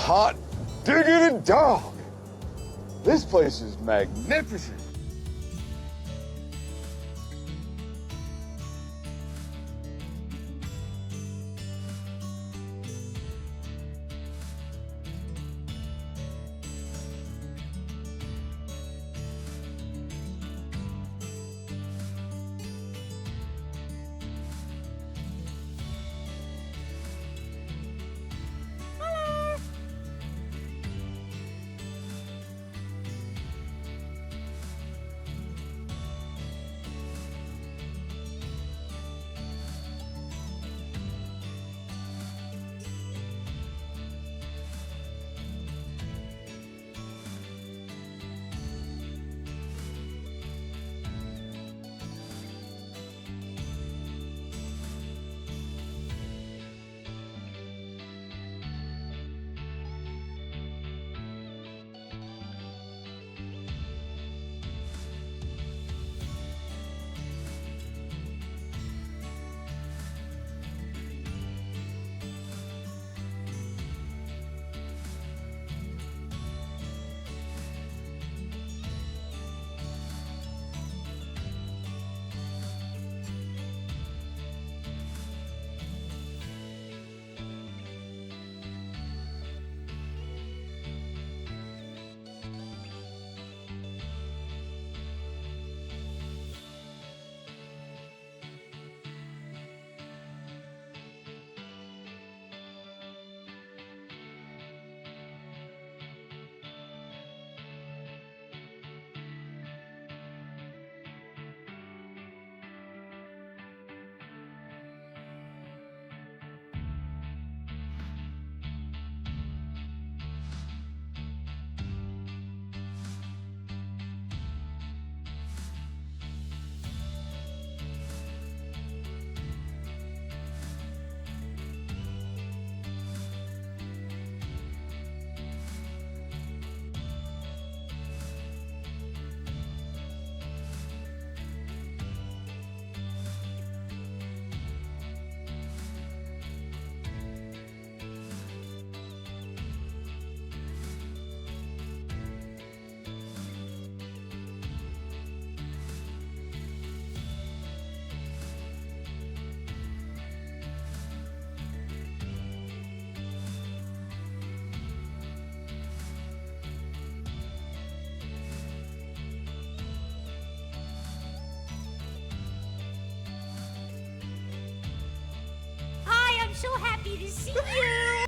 hot diggity dog. This place is magnificent. So happy to see you!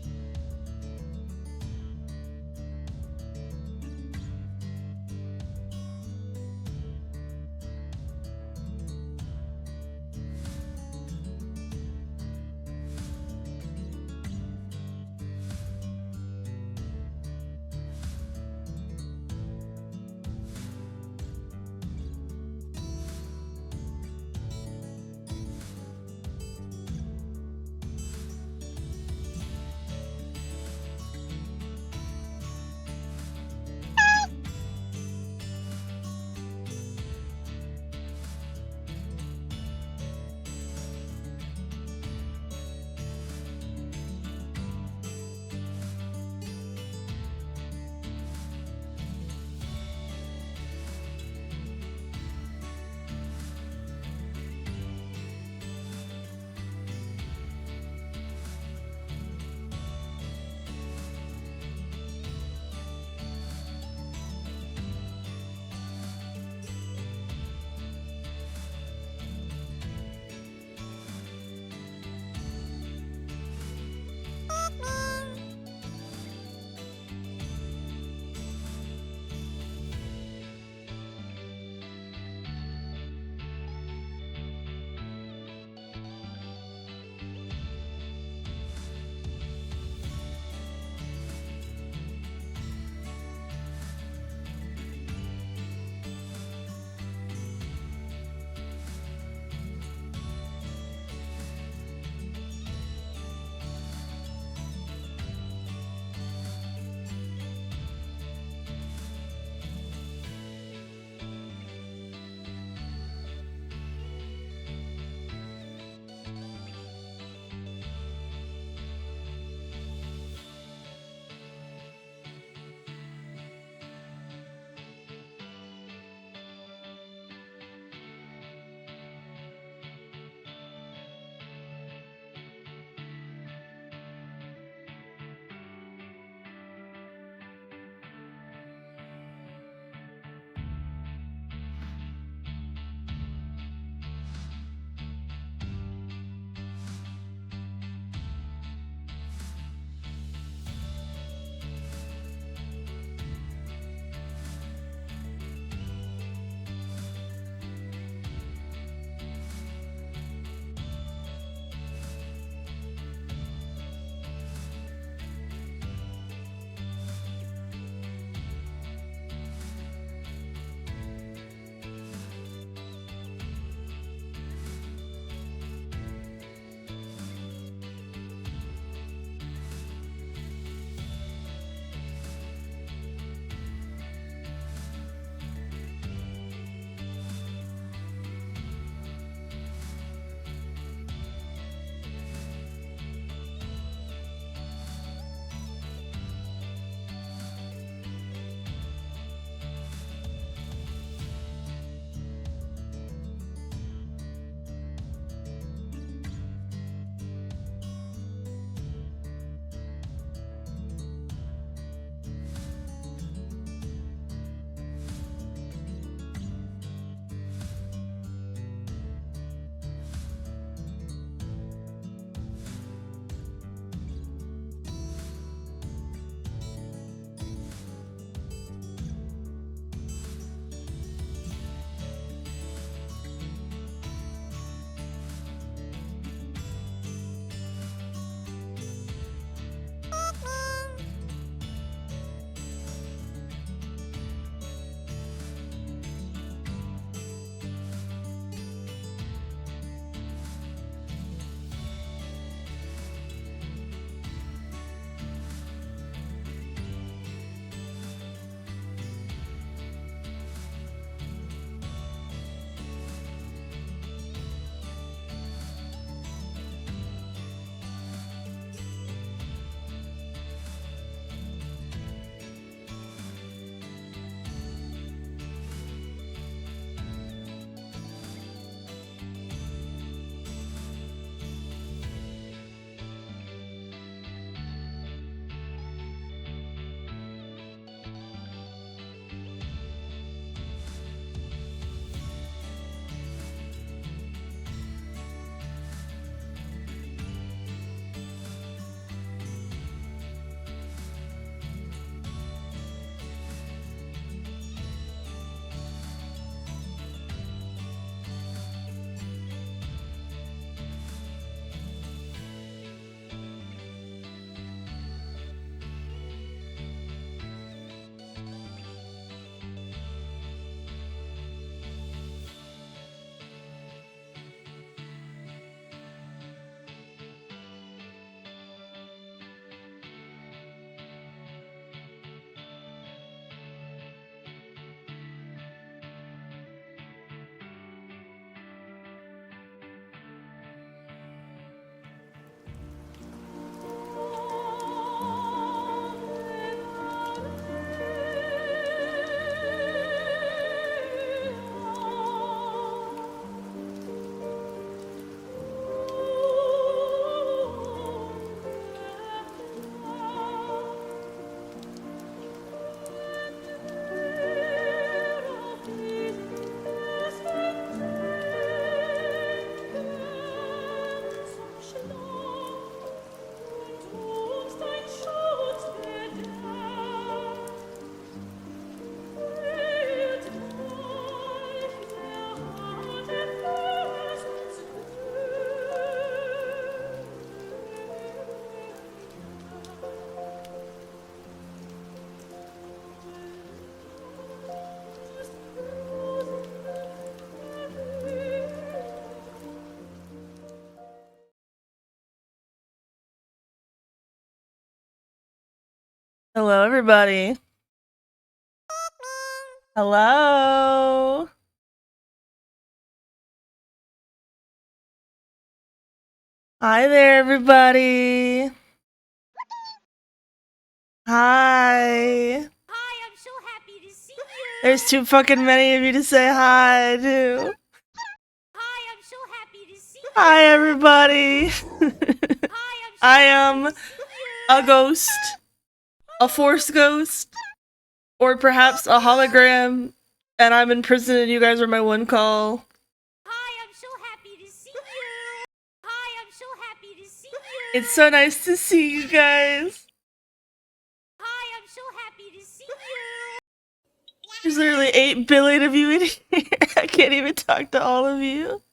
Hello, everybody. Hello. Hi there, everybody. Hi. Hi, I'm so happy to see you. There's too fucking many of you to say hi to. Hi, I'm so happy to see you. Hi, everybody. Hi, I'm so I happy am to see you. a ghost, a force ghost, or perhaps a hologram, and I'm in prison and you guys are my one call. Hi, I'm so happy to see you. Hi, I'm so happy to see you. It's so nice to see you guys. Hi, I'm so happy to see you. There's literally 8 billion of you in here. I can't even talk to all of you.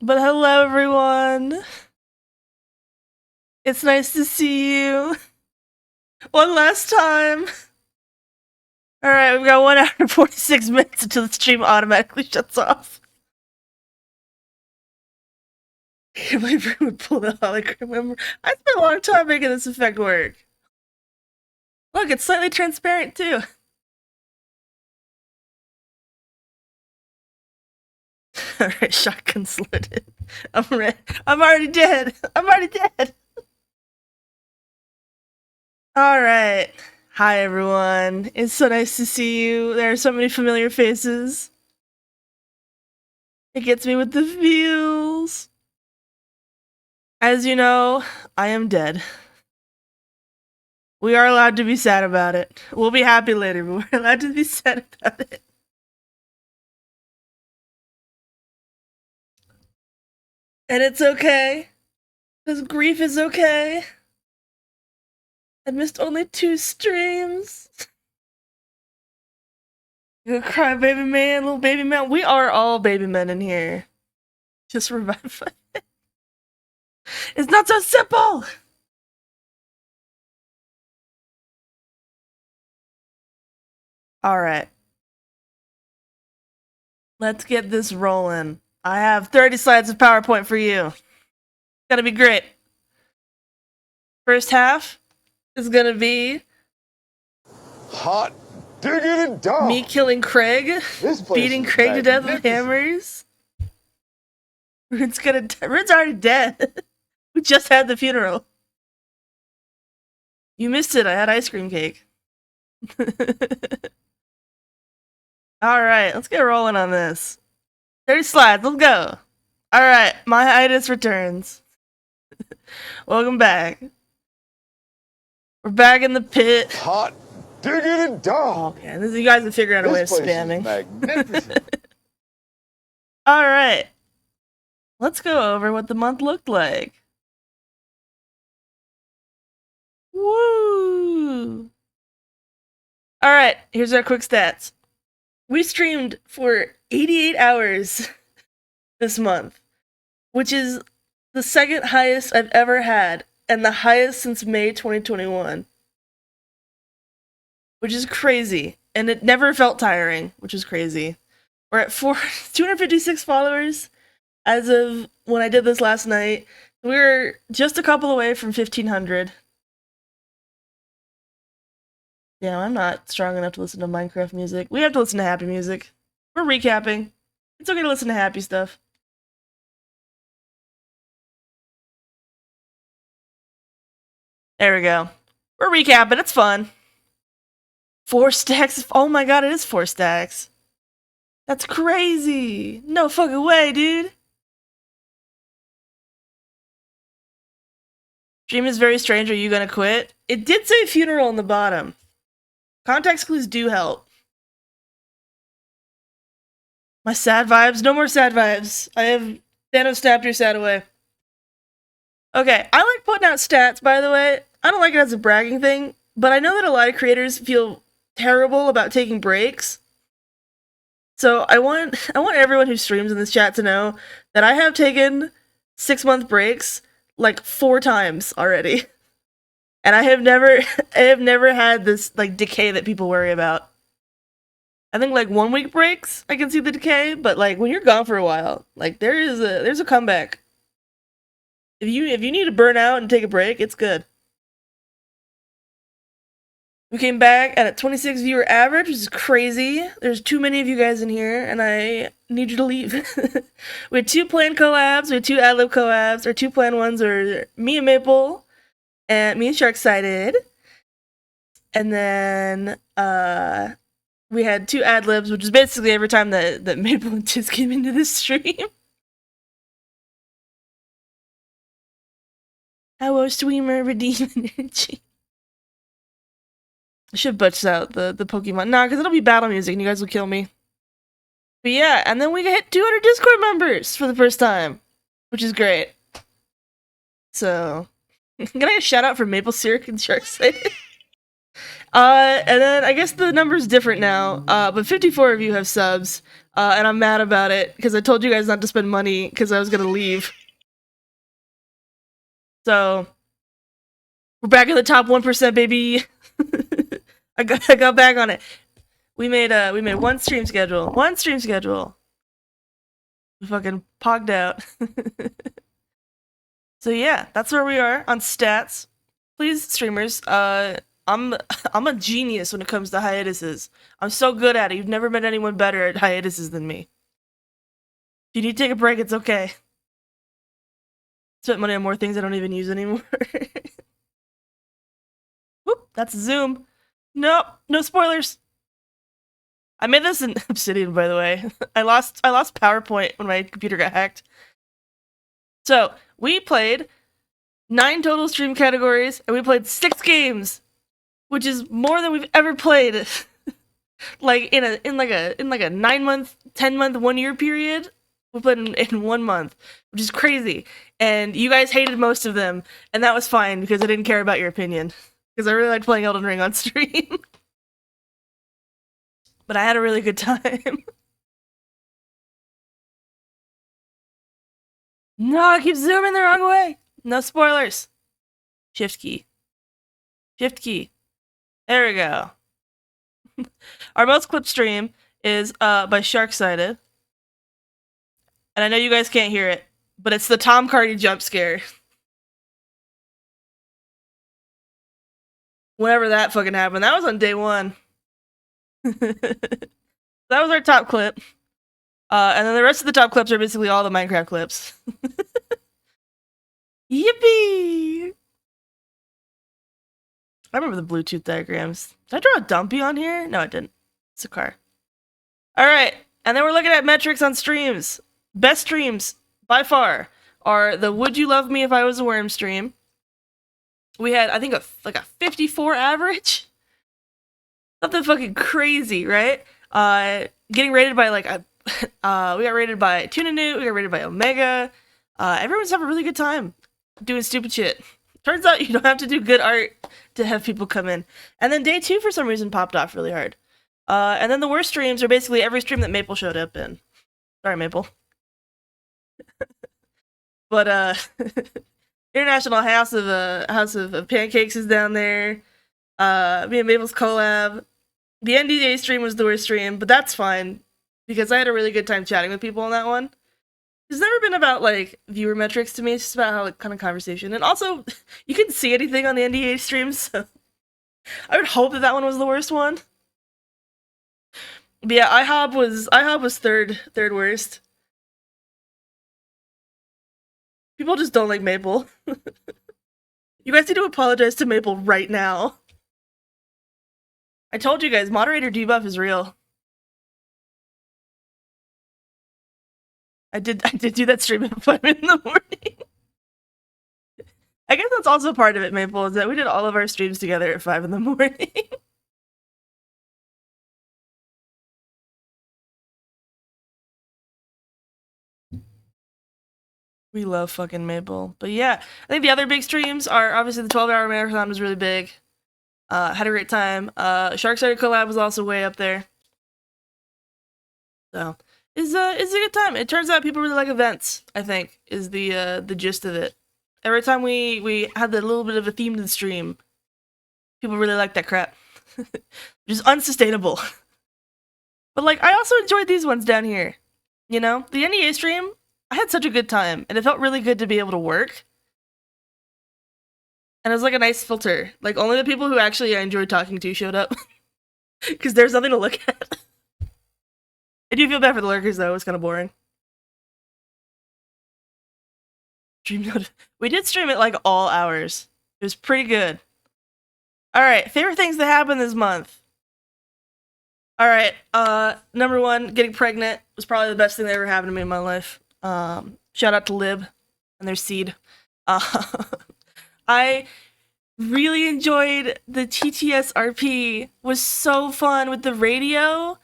But hello, everyone. It's nice to see you. One last time. Alright, we've got 1 hour and 46 minutes until the stream automatically shuts off. I can't believe we would pull the hologram member. I spent a long time making this effect work. Look, it's slightly transparent too. Alright, shotgun slid. I'm ready. I'm already dead. I'm already dead. Alright. Hi, everyone. It's so nice to see you. There are so many familiar faces. It gets me with the feels. As you know, I am dead. We are allowed to be sad about it. We'll be happy later, but we're allowed to be sad about it. And it's okay. Because grief is okay. I missed only 2 streams. You gonna cry, baby man, little baby man. We are all baby men in here. Just revive it. It's not so simple! Alright. Let's get this rolling. I have 30 slides of PowerPoint for you. It's gonna be great. First half is gonna be Hot diggity dog. me killing Craig, This place beating is Craig to death with magnificent. hammers. Rude's already dead. We just had the funeral. You missed it. I had ice cream cake. Alright, let's get rolling on this. 30 slides, let's go. Alright, my hiatus returns. Welcome back. We're back in the pit. Hot diggity dog. Okay, you guys have figured out a way of This place spamming. is magnificent. Alright. Let's go over what the month looked like. Woo! Alright, here's our quick stats. We streamed for 88 hours this month, which is the second highest I've ever had, and the highest since May 2021. Which is crazy. And it never felt tiring, which is crazy. We're at 256 followers as of when I did this last night. We're just a couple away from 1,500. Yeah, I'm not strong enough to listen to Minecraft music. We have to listen to happy music. We're recapping. It's okay to listen to happy stuff. There we go. We're recapping. It's fun. 4 stacks. Oh my god, it is 4 stacks. That's crazy. No fucking way, dude. Stream is very strange. Are you gonna quit? It did say funeral on the bottom. Context clues do help. My sad vibes? No more sad vibes. I have Thanos snapped your sad away. Okay, I like putting out stats, by the way. I don't like it as a bragging thing, but I know that a lot of creators feel terrible about taking breaks. So I want everyone who streams in this chat to know that I have taken 6-month breaks like 4 times already. And I have never had this like decay that people worry about. I think like 1 week breaks, I can see the decay, but like when you're gone for a while, like there's a comeback. If you need to burn out and take a break, it's good. We came back at a 26 viewer average, which is crazy. There's too many of you guys in here, and I need you to leave. We had 2 planned collabs, we had 2 ad-lib collabs. Our 2 planned ones are me and Maple, and me and Sharksighted. And then we had 2 ad-libs, which is basically every time that Maple and Tiz came into this stream. How streamer redeem energy. I should butch out the Pokemon. Nah, because it'll be battle music and you guys will kill me. But yeah, and then we hit 200 Discord members for the first time, which is great. So, can I get a shout out for Maple Syrup and Sharksighted? And then I guess the number's different now, but 54 of you have subs, and I'm mad about it because I told you guys not to spend money because I was gonna leave. So, we're back in the top 1%, baby. I got back on it. We made one stream schedule. One stream schedule. We fucking pogged out. So yeah, that's where we are on stats. Please, streamers, I'm a genius when it comes to hiatuses. I'm so good at it. You've never met anyone better at hiatuses than me. If you need to take a break, it's okay. Spent money on more things I don't even use anymore. Whoop, that's Zoom. Nope, no spoilers. I made this in Obsidian, by the way. I lost PowerPoint when my computer got hacked. So, we played 9 total stream categories, and we played 6 games, which is more than we've ever played. Like in like a 9-month, 10-month, 1-year period. We played in 1 month, which is crazy. And you guys hated most of them, and that was fine because I didn't care about your opinion. Because I really liked playing Elden Ring on stream. But I had a really good time. No, I keep zooming the wrong way. No spoilers. Shift key. Shift key. There we go. Our most clipped stream is by Sharksighted. And I know you guys can't hear it, but it's the Tom Cardy jump scare. Whenever that fucking happened. That was on day 1. That was our top clip. And then the rest of the top clips are basically all the Minecraft clips. Yippee! I remember the Bluetooth diagrams. Did I draw a dumpy on here? No, I didn't. It's a car. Alright, and then we're looking at metrics on streams. Best streams, by far, are the Would You Love Me If I Was a Worm stream. We had, I think, like a 54 average? Something fucking crazy, right? Getting rated by like a... we got rated by Tuna Newt, we got rated by Omega. Everyone's having a really good time doing stupid shit. Turns out you don't have to do good art to have people come in. And then day 2 for some reason popped off really hard. And then the worst streams are basically every stream that Maple showed up in. Sorry, Maple. But International House of Pancakes is down there. Me and Maple's collab. The NDA stream was the worst stream, but that's fine because I had a really good time chatting with people on that one. It's never been about like viewer metrics to me. It's just about how like kind of conversation, and also you couldn't see anything on the NDA streams, so I would hope that one was the worst one. But yeah, IHOB was third worst. People just don't like Maple. You guys need to apologize to Maple right now. I told you guys, moderator debuff is real. I did do that stream at 5 in the morning. I guess that's also part of it, Maple, is that we did all of our streams together at 5 in the morning. We love fucking Maple. But yeah, I think the other big streams are obviously the 12-hour marathon was really big. Had a great time. Sharksighted collab was also way up there. So it's a good time. It turns out people really like events, I think, is the gist of it. Every time we had the little bit of a theme to the stream, people really like that crap. Which is unsustainable. But like I also enjoyed these ones down here. You know? The NEA stream, I had such a good time, and it felt really good to be able to work. And it was like a nice filter. Like only the people who actually I enjoyed talking to showed up. Because there's nothing to look at. I do feel bad for the lurkers though, it was kind of boring. We did stream it like all hours. It was pretty good. Alright, favorite things that happened this month. Alright, number one, getting pregnant was probably the best thing that ever happened to me in my life. Shout out to Lib and their seed. I really enjoyed the TTS RP. Was so fun with the radio.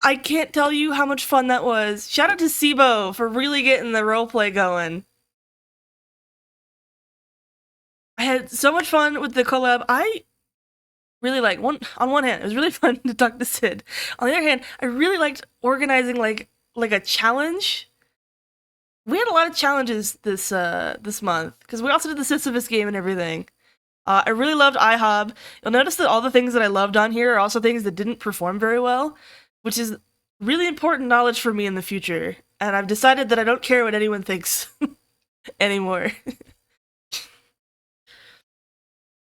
I can't tell you how much fun that was. Shout out to Sibo for really getting the roleplay going. I had so much fun with the collab. I really like on one hand, it was really fun to talk to Sid. On the other hand, I really liked organizing like a challenge. We had a lot of challenges this month because we also did the Sisyphus game and everything. I really loved IHOB. You'll notice that all the things that I loved on here are also things that didn't perform very well, which is really important knowledge for me in the future. And I've decided that I don't care what anyone thinks anymore.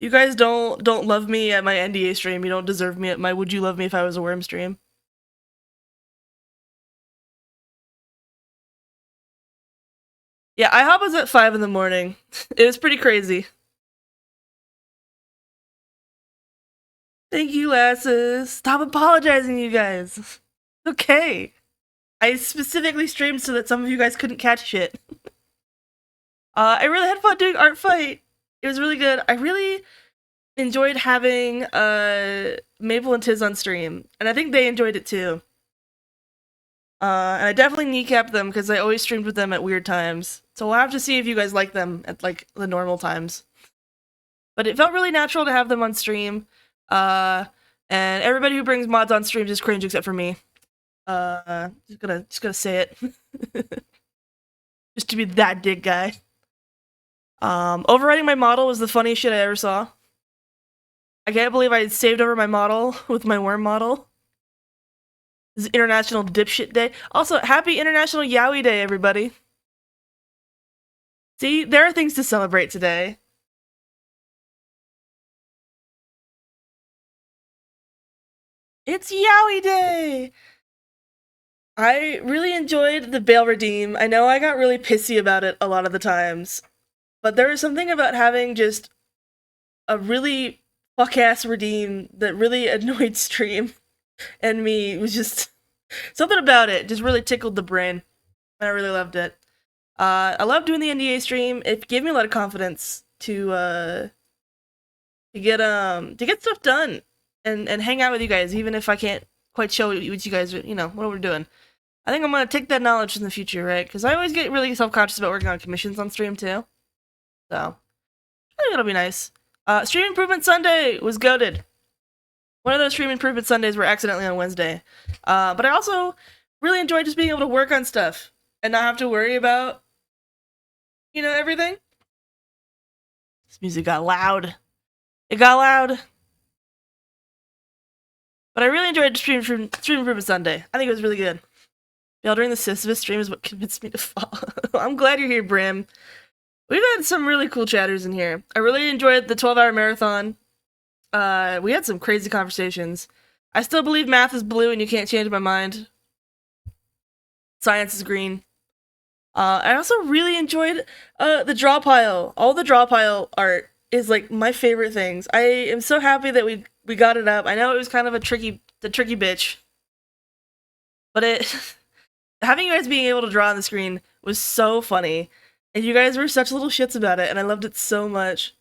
You guys don't love me at my NDA stream. You don't deserve me at my Would You Love Me If I Was a Worm stream. Yeah, IHOP was at 5 in the morning. It was pretty crazy. Thank you, lasses. Stop apologizing, you guys. It's okay. I specifically streamed so that some of you guys couldn't catch shit. I really had fun doing Art Fight. It was really good. I really enjoyed having Maple and Tiz on stream, and I think they enjoyed it too. And I definitely kneecapped them because I always streamed with them at weird times. So we'll have to see if you guys like them at like the normal times. But it felt really natural to have them on stream. And everybody who brings mods on streams is cringe except for me. Just gonna say it. Just to be that dick guy. Overwriting my model was the funniest shit I ever saw. I can't believe I saved over my model with my worm model. This is International Dipshit Day. Also, happy International Yowie Day, everybody. See, there are things to celebrate today. It's Yowie Day! I really enjoyed the Bail Redeem. I know I got really pissy about it a lot of the times, but there was something about having just a really fuck-ass redeem that really annoyed stream and me. It was just something about it just really tickled the brain, and I really loved it. I love doing the NDA stream. It gave me a lot of confidence to get stuff done and hang out with you guys, even if I can't quite show what you guys, you know, what we're doing. I think I'm gonna take that knowledge in the future, right? Because I always get really self-conscious about working on commissions on stream too. So I think it'll be nice. Stream Improvement Sunday was goated. One of those Stream Improvement Sundays were accidentally on Wednesday. But I also really enjoyed just being able to work on stuff and not have to worry about, you know, everything. This music got loud. It got loud. But I really enjoyed Stream Improvement Sunday. I think it was really good. During the Sisyphus stream is what convinced me to fall. I'm glad you're here, Brim. We've had some really cool chatters in here. I really enjoyed the 12-hour marathon. We had some crazy conversations. I still believe math is blue and you can't change my mind. Science is green. I also really enjoyed the draw pile. All the draw pile art is like my favorite things. I am so happy that we got it up. I know it was kind of a tricky bitch. But having you guys being able to draw on the screen was so funny. And you guys were such little shits about it, and I loved it so much.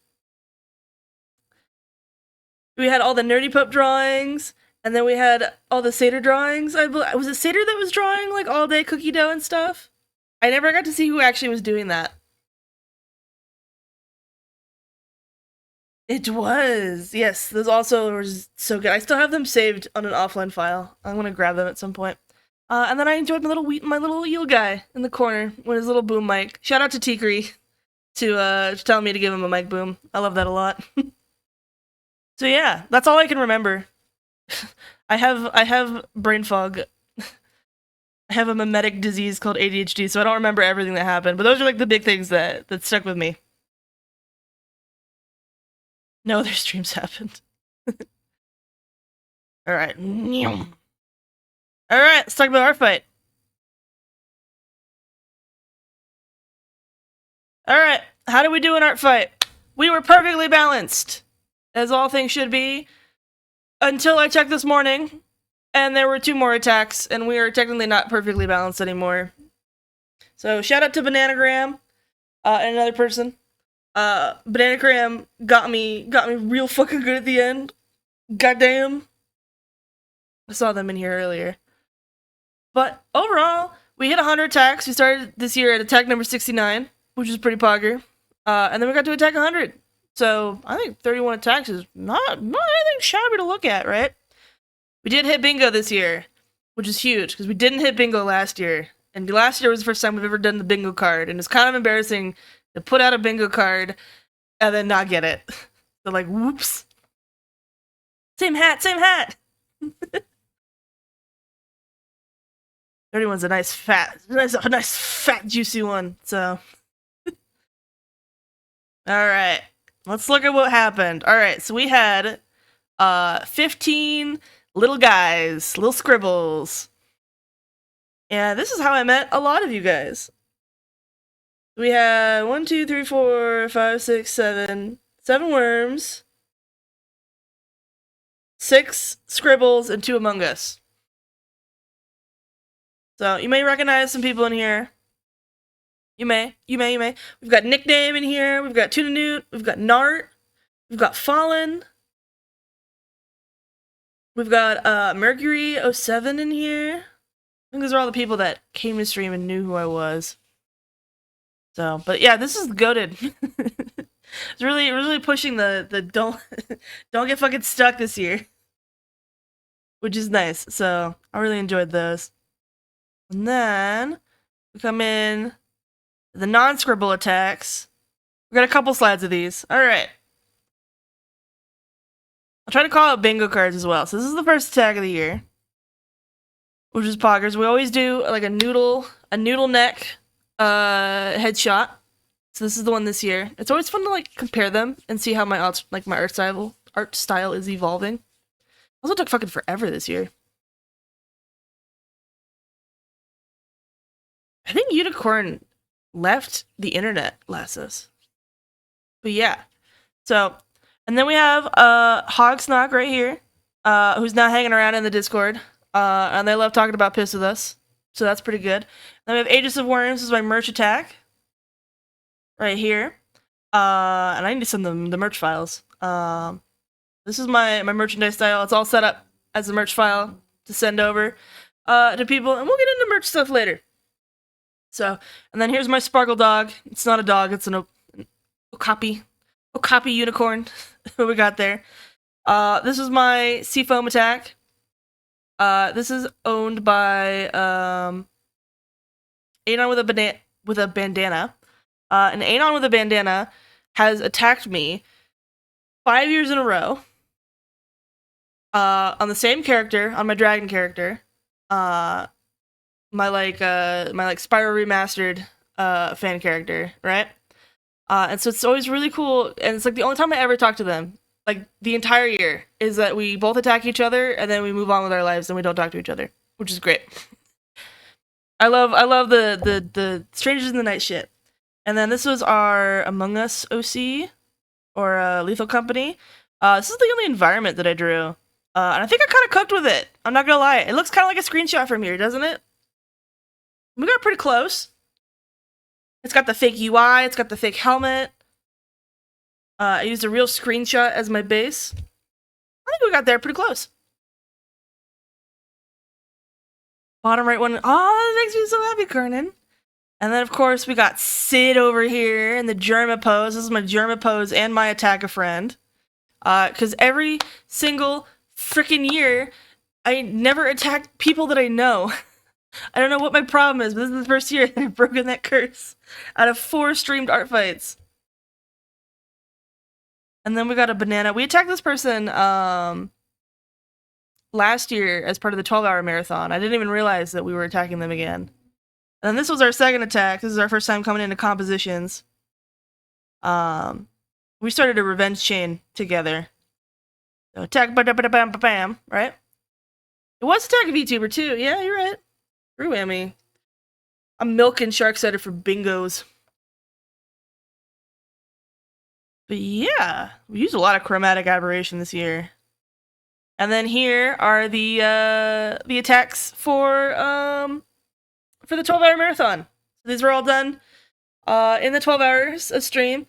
We had all the Nerdy Pope drawings, and then we had all the Seder drawings. Was it Seder that was drawing, like, all day cookie dough and stuff? I never got to see who actually was doing that. It was! Yes, those also were so good. I still have them saved on an offline file. I'm gonna grab them at some point. And then I enjoyed my little eel guy in the corner with his little boom mic. Shout out to Tikri to tell me to give him a mic boom. I love that a lot. So yeah, that's all I can remember. I have brain fog. I have a mimetic disease called ADHD, so I don't remember everything that happened. But those are like the big things that stuck with me. No other streams happened. Alright. Alright, let's talk about our fight. Alright, how did we do in our fight? We were perfectly balanced, as all things should be, until I checked this morning, and there were 2 more attacks, and we are technically not perfectly balanced anymore. So, shout out to Bananagram, and another person. Bananagram got me real fucking good at the end. Goddamn. I saw them in here earlier. But overall, we hit 100 attacks. We started this year at attack number 69, which is pretty pogger. And then we got to attack 100. So I think 31 attacks is not anything shabby to look at, right? We did hit bingo this year, which is huge, because we didn't hit bingo last year. And last year was the first time we've ever done the bingo card, and it's kind of embarrassing to put out a bingo card and then not get it. So like, whoops. Same hat, same hat! 31's a nice fat juicy one, so. Alright, let's look at what happened. Alright, so we had 15 little guys, little scribbles. And this is how I met a lot of you guys. We had 1, 2, 3, 4, 5, 6, 7 worms, 6 scribbles, and 2 Among Us. So, you may recognize some people in here. You may. We've got Nickname in here, we've got Tuna Newt, we've got Nart, we've got Fallen. We've got Mercury07 in here. I think those are all the people that came to stream and knew who I was. So, but yeah, this is goated. It's really pushing the don't get fucking stuck this year. Which is nice. So, I really enjoyed those. And then we come in the non-scribble attacks. We got a couple slides of these. Alright. I'll try to call out bingo cards as well. So this is the first attack of the year, which is poggers. We always do like a noodle neck headshot. So this is the one this year. It's always fun to like compare them and see how my art style is evolving. Also took fucking forever this year. I think Unicorn left the internet last us. But yeah. So, and then we have Hogsnock right here, who's now hanging around in the Discord. And they love talking about piss with us. So that's pretty good. Then we have Aegis of Worms, this is my merch attack. Right here. And I need to send them the merch files. This is my merchandise style. It's all set up as a merch file to send over to people. And we'll get into merch stuff later. So, and then here's my Sparkle Dog. It's not a dog, it's an Okapi unicorn. What we got there. This is my Seafoam attack. This is owned by Anon with a bandana. And Anon with a bandana has attacked me 5 years in a row. On the same character, on my dragon character. My Spyro Remastered fan character, right? And so it's always really cool, and it's like the only time I ever talk to them, like the entire year, is that we both attack each other and then we move on with our lives and we don't talk to each other, which is great. I love the Strangers in the Night shit. And then this was our Among Us OC, or Lethal Company. This is the only environment that I drew, and I think I kind of cooked with it. I'm not gonna lie, it looks kind of like a screenshot from here, doesn't it? We got pretty close. It's got the fake UI, it's got the fake helmet. I used a real screenshot as my base. I think we got there pretty close. Bottom right one. Oh, that makes me so happy, Kernan. And then, of course, we got Sid over here in the Germa pose. This is my Germa pose and my attack a friend. Because every single freaking year, I never attack people that I know. I don't know what my problem is, but this is the first year that I've broken that curse out of 4 streamed art fights. And then we got a banana. We attacked this person last year as part of the 12-hour marathon. I didn't even realize that we were attacking them again. And this was our second attack. This is our first time coming into compositions. We started a revenge chain together. So attack, bam, bam, right? It was Attack of VTuber too. Yeah, you're right. True whammy. I'm milking Sharksider for bingos. But yeah, we used a lot of chromatic aberration this year. And then here are the attacks for the 12-hour marathon. These were all done in the 12 hours of stream.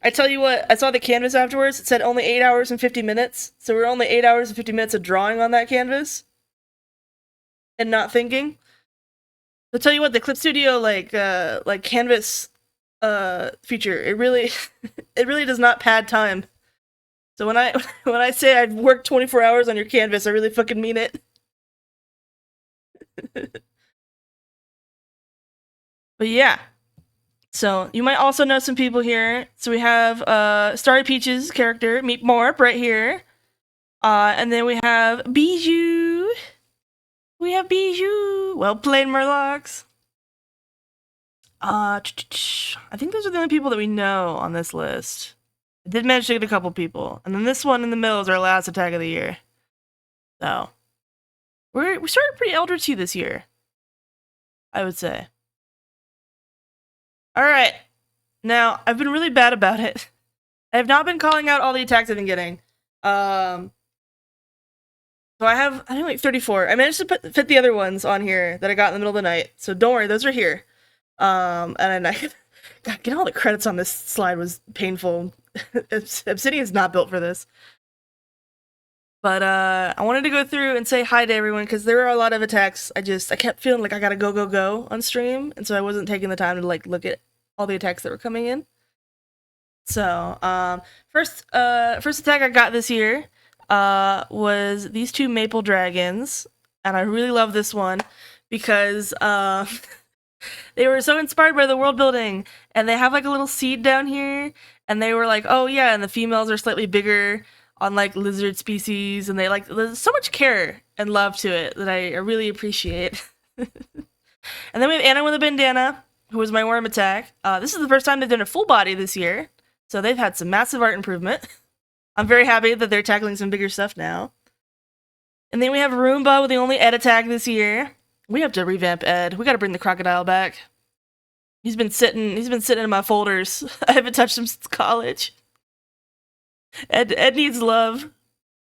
I tell you what, I saw the canvas afterwards. It said only 8 hours and 50 minutes. So we're only 8 hours and 50 minutes of drawing on that canvas and not thinking. I'll tell you what, the Clip Studio like canvas feature, it really it really does not pad time. So when I say I've worked 24 hours on your canvas, I really fucking mean it. But yeah. So you might also know some people here. So we have Starry Peach's character, Meet Morp, right here. And then we have Bijou. We have Bijou. Well played, Murlocs. I think those are the only people that we know on this list. I did manage to get a couple people. And then this one in the middle is our last attack of the year. So we started pretty Eldritchy this year, I would say. Alright. Now, I've been really bad about it. I have not been calling out all the attacks I've been getting. So I think like 34. I managed to fit the other ones on here that I got in the middle of the night. So don't worry, those are here. And God, getting all the credits on this slide was painful. Obsidian's not built for this. But I wanted to go through and say hi to everyone because there were a lot of attacks. I kept feeling like I gotta go on stream, and so I wasn't taking the time to like look at all the attacks that were coming in. So first attack I got this year was these two maple dragons, and I really love this one because they were so inspired by the world building, and they have like a little seed down here, and they were like, oh yeah, and the females are slightly bigger on like lizard species, and there's so much care and love to it that I really appreciate. And then we have Anna with a bandana, who was my worm attack. This is the first time they've done a full body this year, so they've had some massive art improvement. I'm very happy that they're tackling some bigger stuff now. And then we have Roomba with the only Ed attack this year. We have to revamp Ed. We gotta bring the crocodile back. He's been sitting in my folders. I haven't touched him since college. Ed needs love.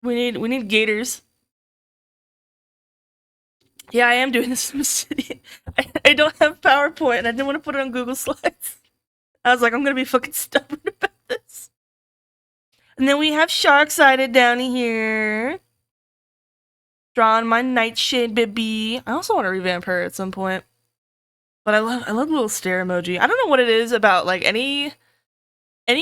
We need gators. Yeah, I am doing this in the city. I don't have PowerPoint, and I didn't want to put it on Google Slides. I was like, I'm gonna be fucking stubborn about this. And then we have Sharksider down here. Drawing my Nightshade baby. I also want to revamp her at some point. But I love the little stare emoji. I don't know what it is about like any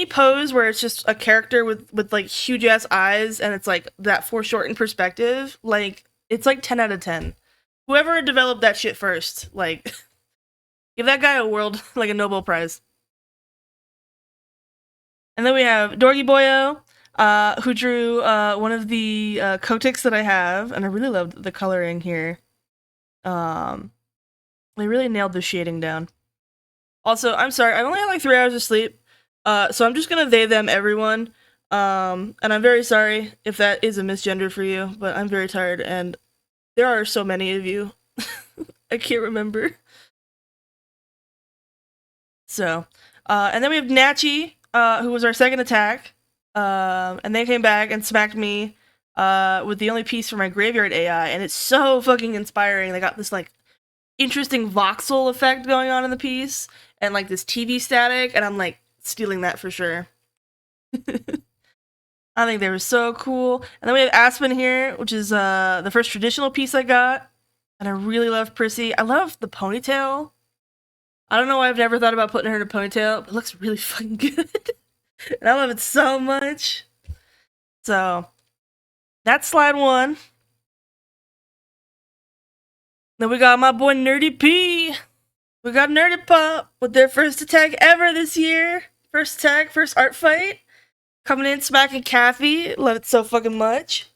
pose where it's just a character with like huge ass eyes and it's like that foreshortened perspective. Like it's like 10 out of 10. Whoever developed that shit first, like give that guy a Nobel Prize. And then we have Dorgy Boyo, who drew one of the Kotiks that I have, and I really loved the coloring here. They really nailed the shading down. Also, I'm sorry, I only had like 3 hours of sleep, so I'm just gonna they, them, everyone. And I'm very sorry if that is a misgender for you, but I'm very tired, and there are so many of you. I can't remember. So, and then we have Natchi, who was our second attack. And they came back and smacked me with the only piece for my graveyard AI, and it's so fucking inspiring. They got this like interesting voxel effect going on in the piece, and like this TV static, and I'm like stealing that for sure. I think they were so cool. And then we have Aspen here, which is the first traditional piece I got, and I really love Prissy. I love the ponytail. I don't know why I've never thought about putting her in a ponytail, but it looks really fucking good. And I love it so much. So, that's slide 1. Then we got my boy Nerdy P. We got Nerdy Pop with their first attack ever this year. First attack, first art fight. Coming in, smacking Kathy. Love it so fucking much.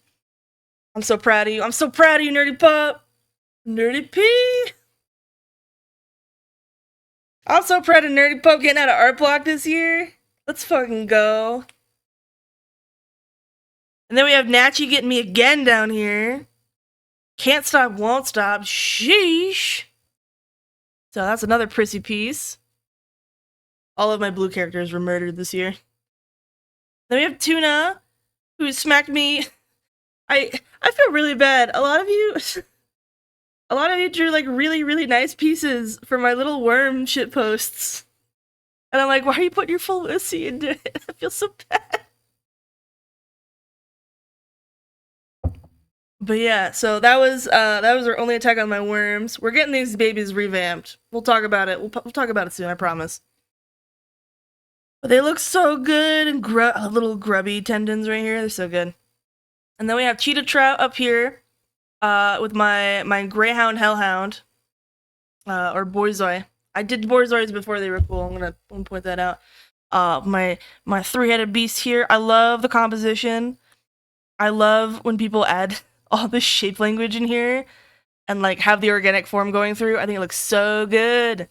I'm so proud of you. I'm so proud of you, Nerdy Pop. Nerdy P. I'm so proud of Nerdy Pop getting out of art block this year. Let's fucking go. And then we have Natchy getting me again down here. Can't stop, won't stop. Sheesh. So that's another prissy piece. All of my blue characters were murdered this year. Then we have Tuna, who smacked me. I feel really bad. A lot of you drew like really, really nice pieces for my little worm shit posts. And I'm like, why are you putting your full Lucy into it? I feel so bad. But yeah, so that was our only attack on my worms. We're getting these babies revamped. We'll talk about it. We'll talk about it soon, I promise. But they look so good, and little grubby tendons right here. They're so good. And then we have Cheetah Trout up here, with my Greyhound Hellhound, or Borzoi. I did Borzois before they were cool. I'm gonna point that out. My three-headed beast here. I love the composition. I love when people add all the shape language in here and like have the organic form going through. I think it looks so good.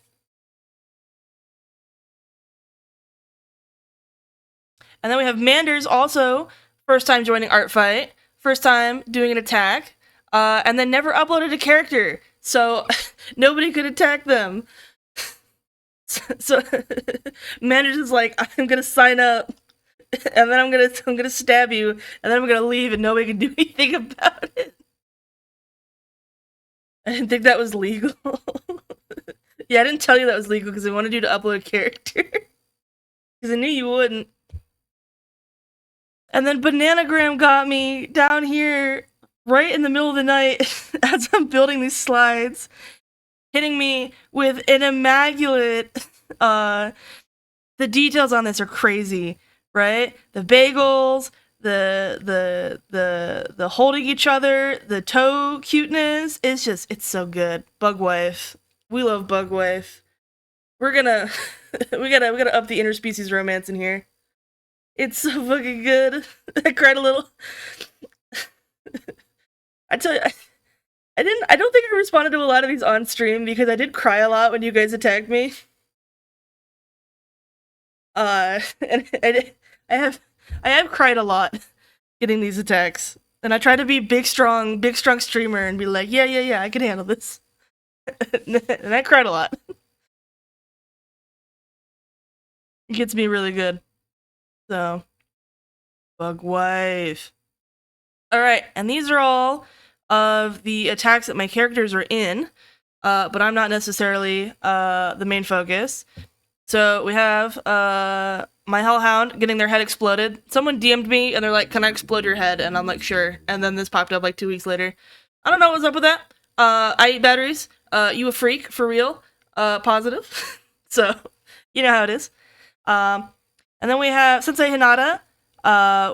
And then we have Manders also, first time joining Art Fight, first time doing an attack, and then never uploaded a character, so nobody could attack them. So Manders is like, I'm gonna sign up, and then I'm gonna stab you, and then I'm gonna leave, and nobody can do anything about it. I didn't think that was legal. Yeah, I didn't tell you that was legal because I wanted you to upload a character. Because I knew you wouldn't. And then Bananagram got me down here right in the middle of the night as I'm building these slides, hitting me with an immaculate, the details on this are crazy, right? The bagels, the holding each other, the toe cuteness, it's so good. Bug Wife. We love Bug Wife. We gotta up the interspecies romance in here. It's so fucking good. I cried a little. I tell you, I don't think I responded to a lot of these on stream because I did cry a lot when you guys attacked me. And I have cried a lot getting these attacks. And I try to be big strong streamer and be like, yeah, I can handle this. And I cried a lot. It gets me really good. So, Bug Wife. Alright, and these are all of the attacks that my characters are in, but I'm not necessarily the main focus. So we have my Hellhound getting their head exploded. Someone DM'd me and they're like, can I explode your head? And I'm like, sure. And then this popped up like 2 weeks later. I don't know what's up with that. I eat batteries. You a freak, for real. Positive. So, you know how it is. And then we have Sensei Hinata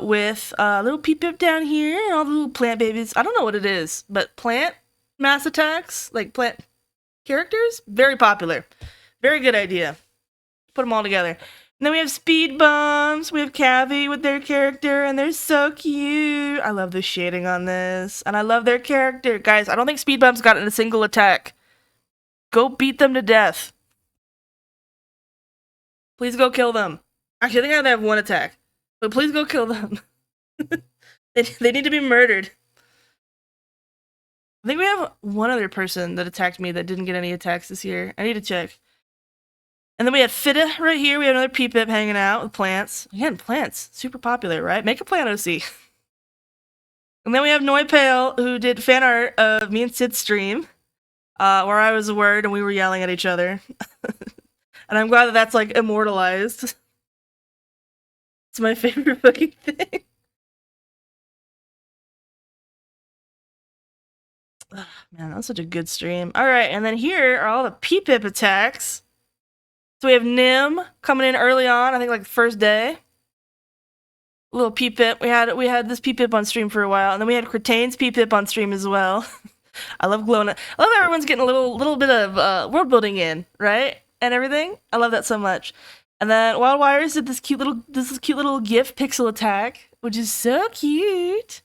with little Peep-Pip down here and all the little plant babies. I don't know what it is, but plant mass attacks, like plant characters, very popular. Very good idea. Put them all together. And then we have Speed Bumps. We have Cavi with their character, and they're so cute. I love the shading on this, and I love their character. Guys, I don't think Speed Bumps got in a single attack. Go beat them to death. Please go kill them. Actually, I think I have one attack. But please go kill them. They need to be murdered. I think we have one other person that attacked me that didn't get any attacks this year. I need to check. And then we have Fitta right here. We have another Peep-Pip hanging out with plants. Again, plants. Super popular, right? Make a plant OC. And then we have Noipale, who did fan art of me and Sid's stream. Where I was a word and we were yelling at each other. And I'm glad that that's, like, immortalized. It's my favorite fucking thing. Oh, man, that was such a good stream. Alright, and then here are all the Peep-Pip attacks. So we have Nim coming in early on, I think like the first day. Little Peep-Pip. We had this Peep-Pip on stream for a while, and then we had Cretane's Peep-Pip on stream as well. I love glowing. I love everyone's getting a little bit of world building in, right? And everything. I love that so much. And then Wildwires did this cute little GIF pixel attack, which is so cute.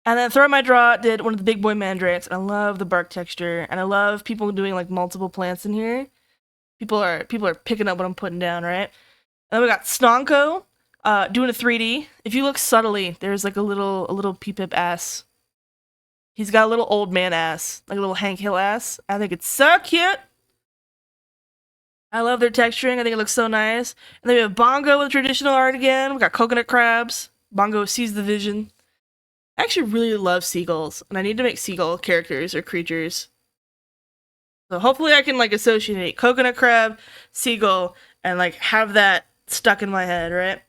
And then Throw My Draw did one of the big boy mandrakes, and I love the bark texture, and I love people doing like multiple plants in here. People are picking up what I'm putting down, right? And then we got Snonko, doing a 3D. If you look subtly, there's like a little Peepip ass. He's got a little old man ass, like a little Hank Hill ass. I think it's so cute. I love their texturing. I think it looks so nice. And then we have Bongo with traditional art again. We got coconut crabs. Bongo sees the vision. I actually really love seagulls, and I need to make seagull characters or creatures. So hopefully I can like associate coconut crab, seagull, and like have that stuck in my head, right? And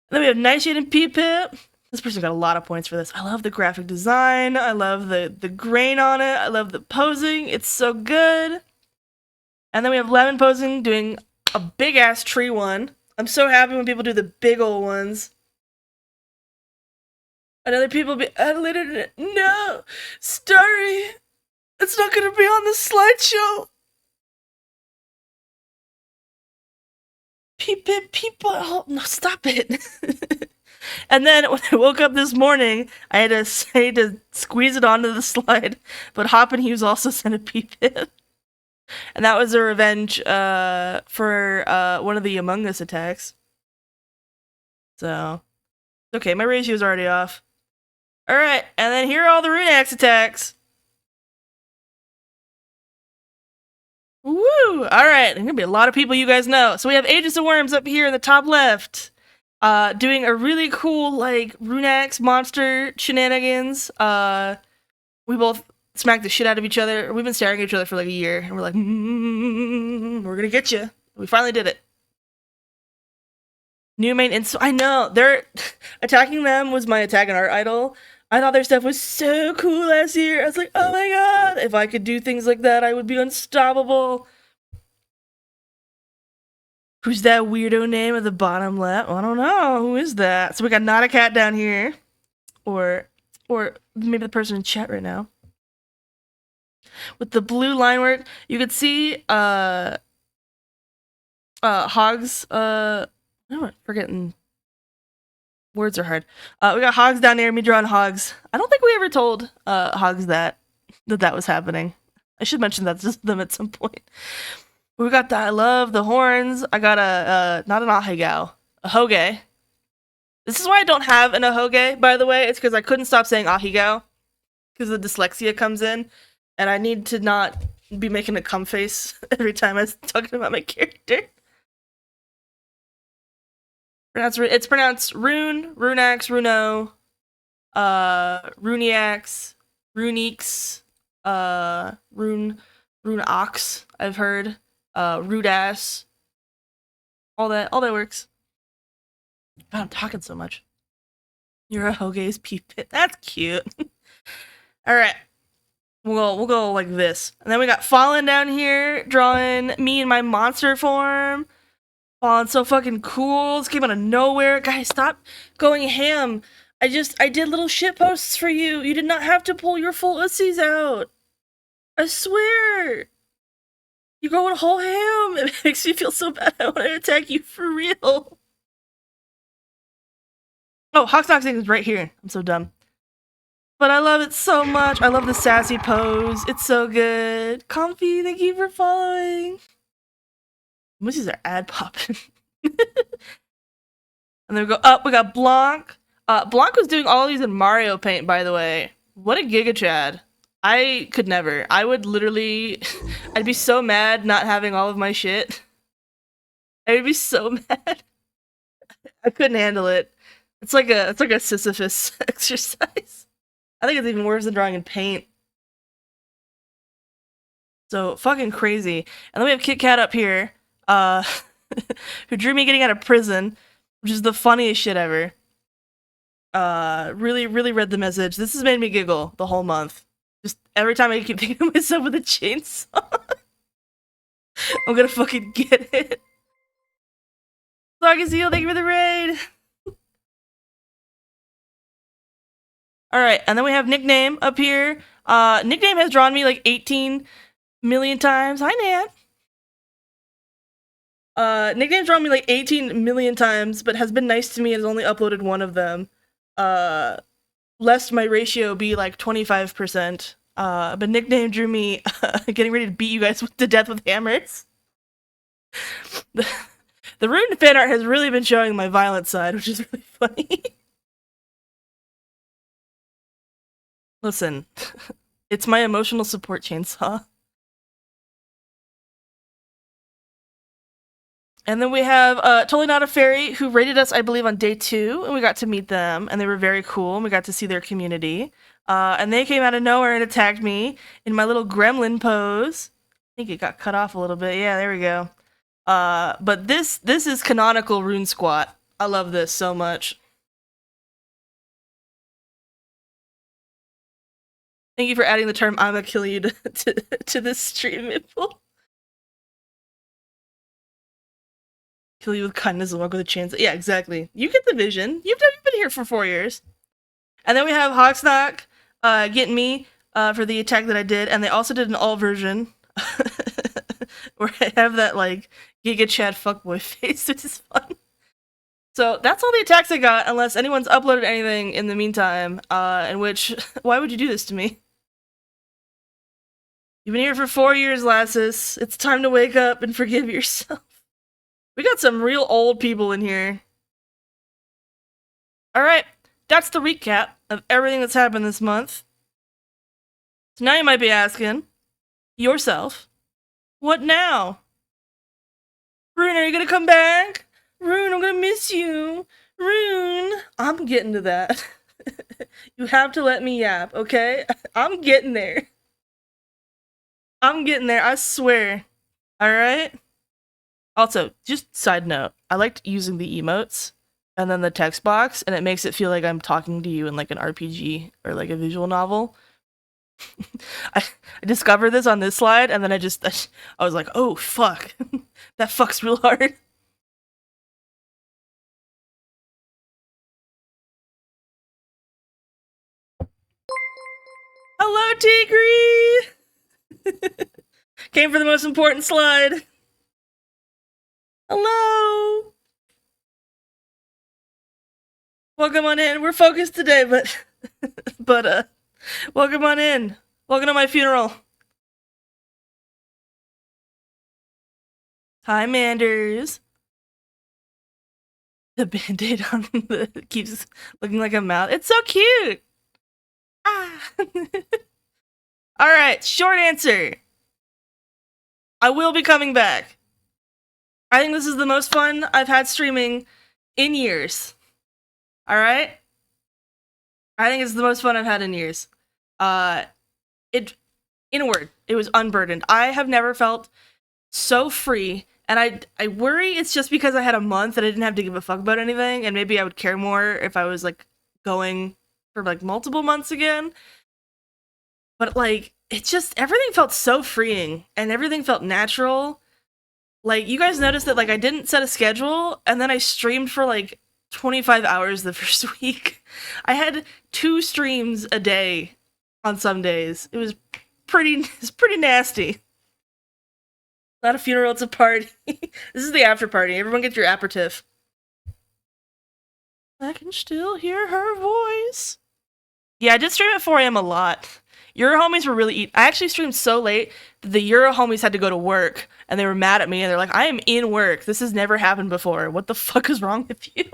then we have Nightshade and Peepip. This person got a lot of points for this. I love the graphic design. I love the grain on it. I love the posing. It's so good. And then we have Lemon posing, doing a big ass tree one. I'm so happy when people do the big old ones. And other people be edited. No, Starry, it's not gonna be on the slideshow. Peep, oh, no, stop it. And then when I woke up this morning, I had to say to squeeze it onto the slide, but Hop and Hughes also sent a peep in. And that was a revenge for one of the Among Us attacks. So, okay, my ratio's already off. Alright, and then here are all the Runeax attacks. Woo! Alright, there's gonna be a lot of people you guys know. So we have Aegis of Worms up here in the top left. Doing a really cool, like, Runeax monster shenanigans. We both smacked the shit out of each other. We've been staring at each other for like a year, and we're like, we're gonna get you. We finally did it. New main I know, they're attacking them was my attack and art idol. I thought their stuff was so cool last year. I was like, oh my god, if I could do things like that, I would be unstoppable. Who's that weirdo name at the bottom left? I don't know. Who is that? So we got Not a Cat down here. Or maybe the person in chat right now. With the blue line work, you could see Hogs, I'm forgetting. Words are hard. We got Hogs down there, me drawing Hogs. I don't think we ever told Hogs that was happening. I should mention that to them at some point. We got that. I love the horns. I got not an ahegao, a hoge. This is why I don't have an ahoge, by the way. It's because I couldn't stop saying ahegao because the dyslexia comes in, and I need to not be making a cum face every time I'm talking about my character. It's pronounced Rune, Runax, Runo, Runiax, Runeeks, Runeox, I've heard, Rudass. All that works. God, I'm talking so much. You're a Hoge's peep pit. That's cute. Alright. We'll go like this. And then we got Fallen down here, drawing me in my monster form. Fallen's so fucking cool. This came out of nowhere. Guys, stop going ham. I did little shit posts for you. You did not have to pull your full ussies out. I swear. You go whole ham. It makes me feel so bad. I want to attack you for real. Oh, Hawksnoxing is right here. I'm so dumb. But I love it so much. I love the sassy pose. It's so good. Comfy, thank you for following. Mussies are ad popping. And then we go up. We got Blanc. Blanc was doing all of these in Mario Paint, by the way. What a Giga Chad. I could never. I would literally... I'd be so mad not having all of my shit. I would be so mad. I couldn't handle it. It's like a Sisyphus exercise. I think it's even worse than drawing in paint. So fucking crazy. And then we have Kit Kat up here, who drew me getting out of prison, which is the funniest shit ever. Really read the message. This has made me giggle the whole month. Just every time I keep thinking of myself with a chainsaw. I'm gonna fucking get it. Sargazeel, thank you for the raid. Alright, and then we have Nickname up here. Nickname has drawn me like 18 million times. Hi, Nan. Nickname's drawn me like 18 million times, but has been nice to me and has only uploaded one of them. Lest my ratio be like 25%. But Nickname drew me getting ready to beat you guys to death with hammers. The rune fan art has really been showing my violent side, which is really funny. Listen, it's my emotional support chainsaw. And then we have Totally Not a Fairy, who rated us, I believe, on day 2, and we got to meet them, and they were very cool, and we got to see their community. And they came out of nowhere and attacked me in my little gremlin pose. I think it got cut off a little bit. Yeah, there we go. But this is canonical rune squat. I love this so much. Thank you for adding the term "I'ma kill you" to this stream, Mipple. Kill you with kindness and walk with a chance. Yeah, exactly. You get the vision. You've been here for 4 years. And then we have Hawksnock getting me for the attack that I did, and they also did an alt version where I have that like Giga Chad fuckboy face, which is fun. So that's all the attacks I got, unless anyone's uploaded anything in the meantime. In which, why would you do this to me? You've been here for 4 years, Lassus. It's time to wake up and forgive yourself. We got some real old people in here. Alright, that's the recap of everything that's happened this month. So now you might be asking yourself, what now? Rune, are you gonna come back? Rune, I'm gonna miss you. Rune, I'm getting to that. You have to let me yap, okay? I'm getting there. I'm getting there, I swear. Alright? Also, just side note, I liked using the emotes and then the text box, and it makes it feel like I'm talking to you in like an RPG or like a visual novel. I discovered this on this slide, and then I was like, oh fuck, that fucks real hard. Hello, Tigre! Came for the most important slide. Hello! Welcome on in. We're focused today, but welcome on in. Welcome to my funeral. Hi, Manders. The band-aid on the keeps looking like a mouth. It's so cute. Ah. All right, short answer. I will be coming back. I think this is the most fun I've had streaming in years. All right? I think it's the most fun I've had in years. In a word, it was unburdened. I have never felt so free, and I worry it's just because I had a month and I didn't have to give a fuck about anything, and maybe I would care more if I was like going for like multiple months again. But like, it's just, everything felt so freeing and everything felt natural. Like, you guys noticed that like I didn't set a schedule, and then I streamed for like 25 hours the first week. I had 2 streams a day on some days. It was pretty nasty. Not a funeral, it's a party. This is the after party. Everyone get your aperitif. I can still hear her voice. Yeah, I did stream at 4 a.m. a lot. Euro homies were really I actually streamed so late that the Euro homies had to go to work, and they were mad at me, and they're like, I am in work. This has never happened before. What the fuck is wrong with you?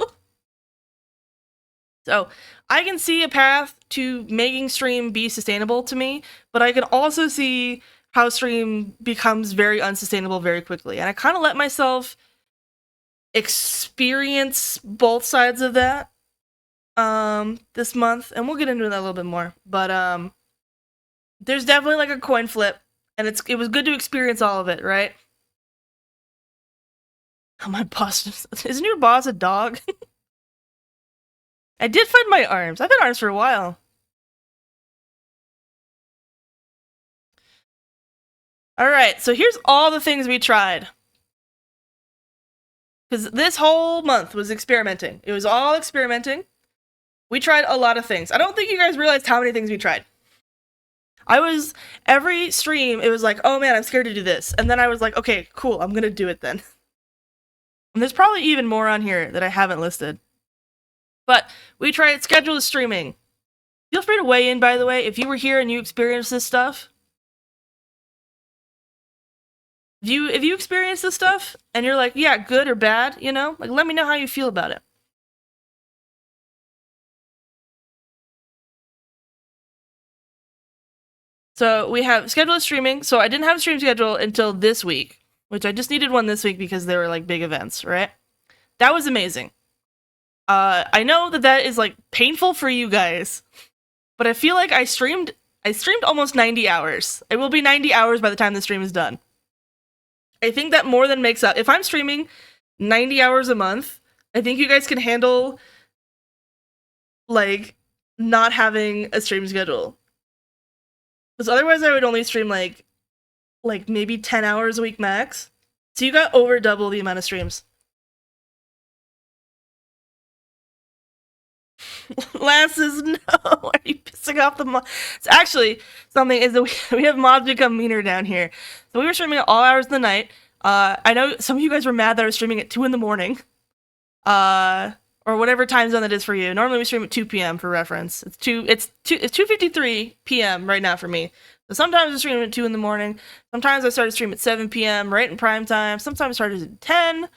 So, I can see a path to making stream be sustainable to me, but I can also see how stream becomes very unsustainable very quickly. And I kind of let myself experience both sides of that this month, and we'll get into that a little bit more. But there's definitely like a coin flip, and it was good to experience all of it, right? Oh, my boss, isn't your boss a dog? I did find my arms. I've had arms for a while. Alright, so here's all the things we tried. Because this whole month was experimenting. It was all experimenting. We tried a lot of things. I don't think you guys realized how many things we tried. Every stream, it was like, oh man, I'm scared to do this. And then I was like, okay, cool, I'm gonna do it then. And there's probably even more on here that I haven't listed. But we tried scheduled streaming. Feel free to weigh in, by the way, if you were here and you experienced this stuff. if you experience this stuff and you're like, yeah, good or bad, you know, like let me know how you feel about it. So we have scheduled streaming. So I didn't have a stream schedule until this week, which I just needed one this week because they were like big events, right? That was amazing. I know that is like painful for you guys, but I feel like I streamed almost 90 hours. It will be 90 hours by the time the stream is done. I think that more than makes up. If I'm streaming 90 hours a month, I think you guys can handle like not having a stream schedule. Because otherwise I would only stream like maybe 10 hours a week max. So you got over double the amount of streams. Lance says, no, are you pissing off the mods? It's actually, something is that we have mods become meaner down here. So we were streaming at all hours of the night. I know some of you guys were mad that I was streaming at 2 in the morning. Or whatever time zone that is for you. Normally we stream at 2 p.m. for reference. It's 2:53 p.m. right now for me. So sometimes I stream at 2 in the morning. Sometimes I start to stream at 7 p.m. right in prime time. Sometimes I started at 10.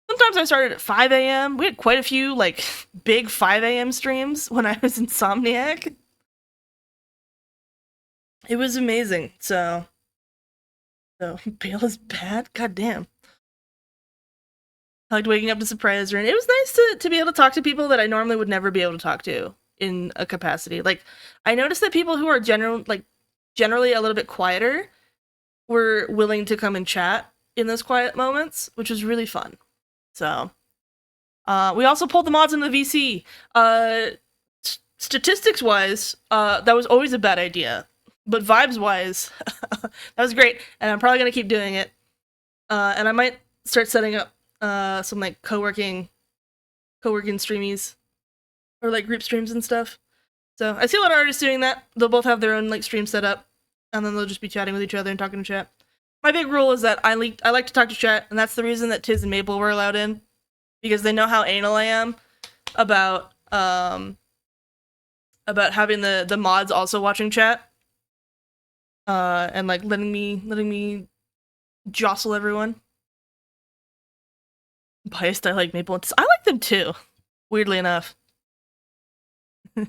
Sometimes I started at 5 a.m. We had quite a few, like, big 5 a.m. streams when I was Insomniac. It was amazing, so Bale is bad? God damn. I liked waking up to surprise her, and it was nice to be able to talk to people that I normally would never be able to talk to in a capacity. Like, I noticed that people who are generally a little bit quieter were willing to come and chat in those quiet moments, which was really fun. So, we also pulled the mods into the VC. Statistics-wise, that was always a bad idea. But vibes-wise, that was great, and I'm probably gonna keep doing it. And I might start setting up some like co-working streamies, or like group streams and stuff. So I see a lot of artists doing that. They'll both have their own like stream set up, and then they'll just be chatting with each other and talking to chat. My big rule is that I like to talk to chat, and that's the reason that Tiz and Maple were allowed in, because they know how anal I am about having the mods also watching chat, and like letting me jostle everyone. Biased, I like Maple. I like them too, weirdly enough. So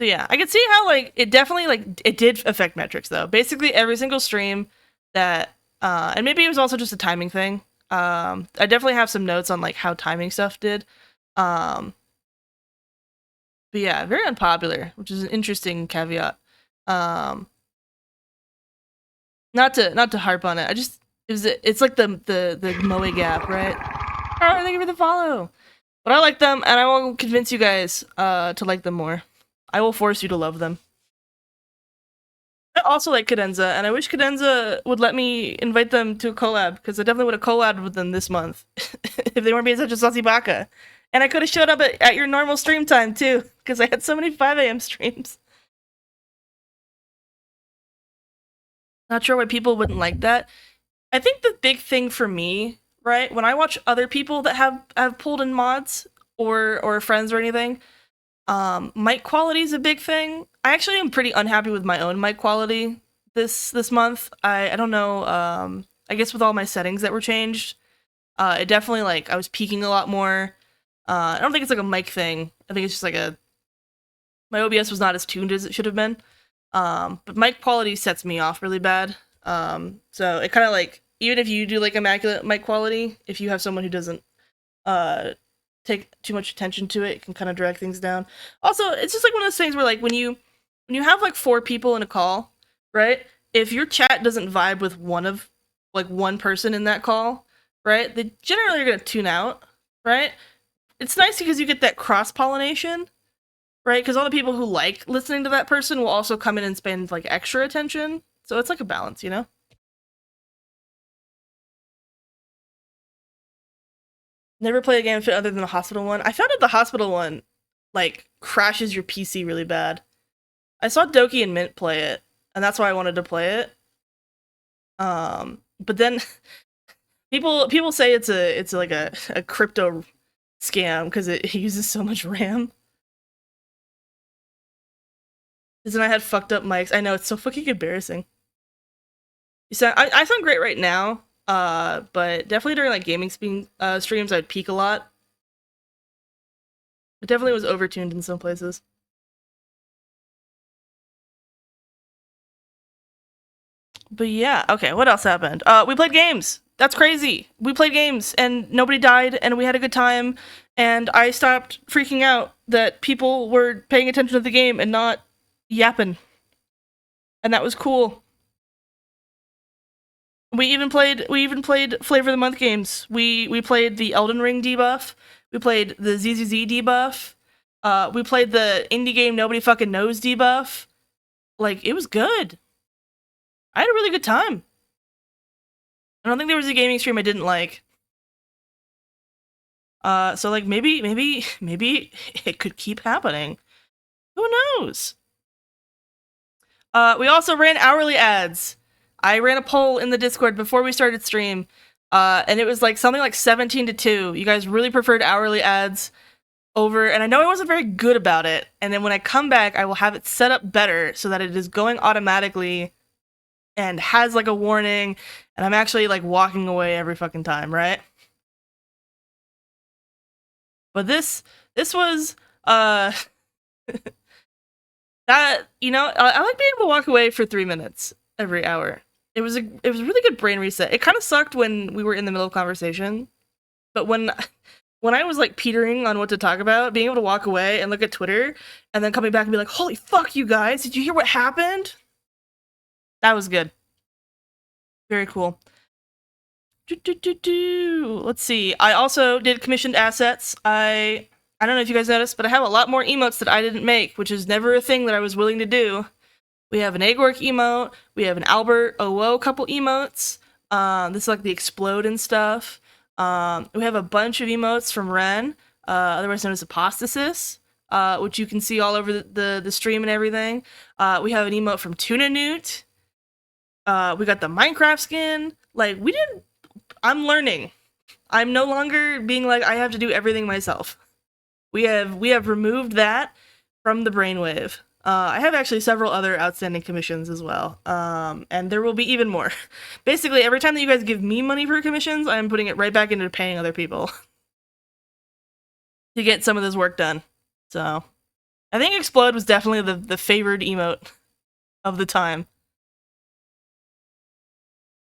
yeah, I could see how like it definitely like it did affect metrics though. Basically every single stream that and maybe it was also just a timing thing. I definitely have some notes on like how timing stuff did. But yeah, very unpopular, which is an interesting caveat. Not to harp on it. It's like the Moe gap, right? Oh, thank you for the follow. But I like them, and I will convince you guys to like them more. I will force you to love them. I also like Cadenza, and I wish Cadenza would let me invite them to a collab, because I definitely would have collabed with them this month if they weren't being such a saucy baka. And I could have showed up at your normal stream time too, because I had so many 5 a.m. streams. Not sure why people wouldn't like that. I think the big thing for me, right, when I watch other people that have pulled in mods or friends or anything, mic quality is a big thing. I actually am pretty unhappy with my own mic quality this month. I don't know, I guess with all my settings that were changed, it definitely, like, I was peaking a lot more. I don't think it's like a mic thing. I think it's just like my OBS was not as tuned as it should have been. But mic quality sets me off really bad. So it kind of like, even if you do like immaculate mic quality, if you have someone who doesn't take too much attention to it, it can kind of drag things down. Also, it's just like one of those things where like when you have like 4 people in a call, right? If your chat doesn't vibe with one person in that call, right? They generally are gonna tune out, right? It's nice because you get that cross-pollination, right? Because all the people who like listening to that person will also come in and spend like extra attention. So it's like a balance, you know? Never play a game other than the hospital one. I found out the hospital one, like, crashes your PC really bad. I saw Doki and Mint play it, and that's why I wanted to play it. But then people say it's like a crypto scam because it uses so much RAM. Because then I had fucked up mics. I know, it's so fucking embarrassing. I sound great right now, but definitely during like gaming streams, I'd peak a lot. It definitely was overtuned in some places. But yeah, okay, what else happened? We played games. That's crazy. We played games and nobody died and we had a good time and I stopped freaking out that people were paying attention to the game and not yapping. And that was cool. We even played Flavor of the Month games. We played the Elden Ring debuff. We played the ZZZ debuff. We played the indie game nobody fucking knows debuff. Like, it was good. I had a really good time. I don't think there was a gaming stream I didn't like. So like maybe it could keep happening. Who knows? We also ran hourly ads. I ran a poll in the Discord before we started stream, and it was like something like 17-2. You guys really preferred hourly ads over, and I know I wasn't very good about it. And then when I come back, I will have it set up better so that it is going automatically and has like a warning, and I'm actually like walking away every fucking time, right? But this was that, you know, I like being able to walk away for 3 minutes every hour. It was a really good brain reset. It kind of sucked when we were in the middle of conversation, but when I was like petering on what to talk about, being able to walk away and look at Twitter and then coming back and be like, "Holy fuck, you guys! Did you hear what happened?" That was good. Very cool. Let's see. I also did commissioned assets. I don't know if you guys noticed, but I have a lot more emotes that I didn't make, which is never a thing that I was willing to do. We have an Eggwork emote. We have an Albert OO couple emotes. This is like the explode and stuff. We have a bunch of emotes from Ren, otherwise known as Apostasis, which you can see all over the stream and everything. We have an emote from Tuna Newt. We got the Minecraft skin. Like, I'm learning. I'm no longer being like, I have to do everything myself. We have removed that from the brainwave. I have actually several other outstanding commissions as well. And there will be even more. Basically, every time that you guys give me money for commissions, I'm putting it right back into paying other people to get some of this work done. So, I think Explode was definitely the favored emote of the time.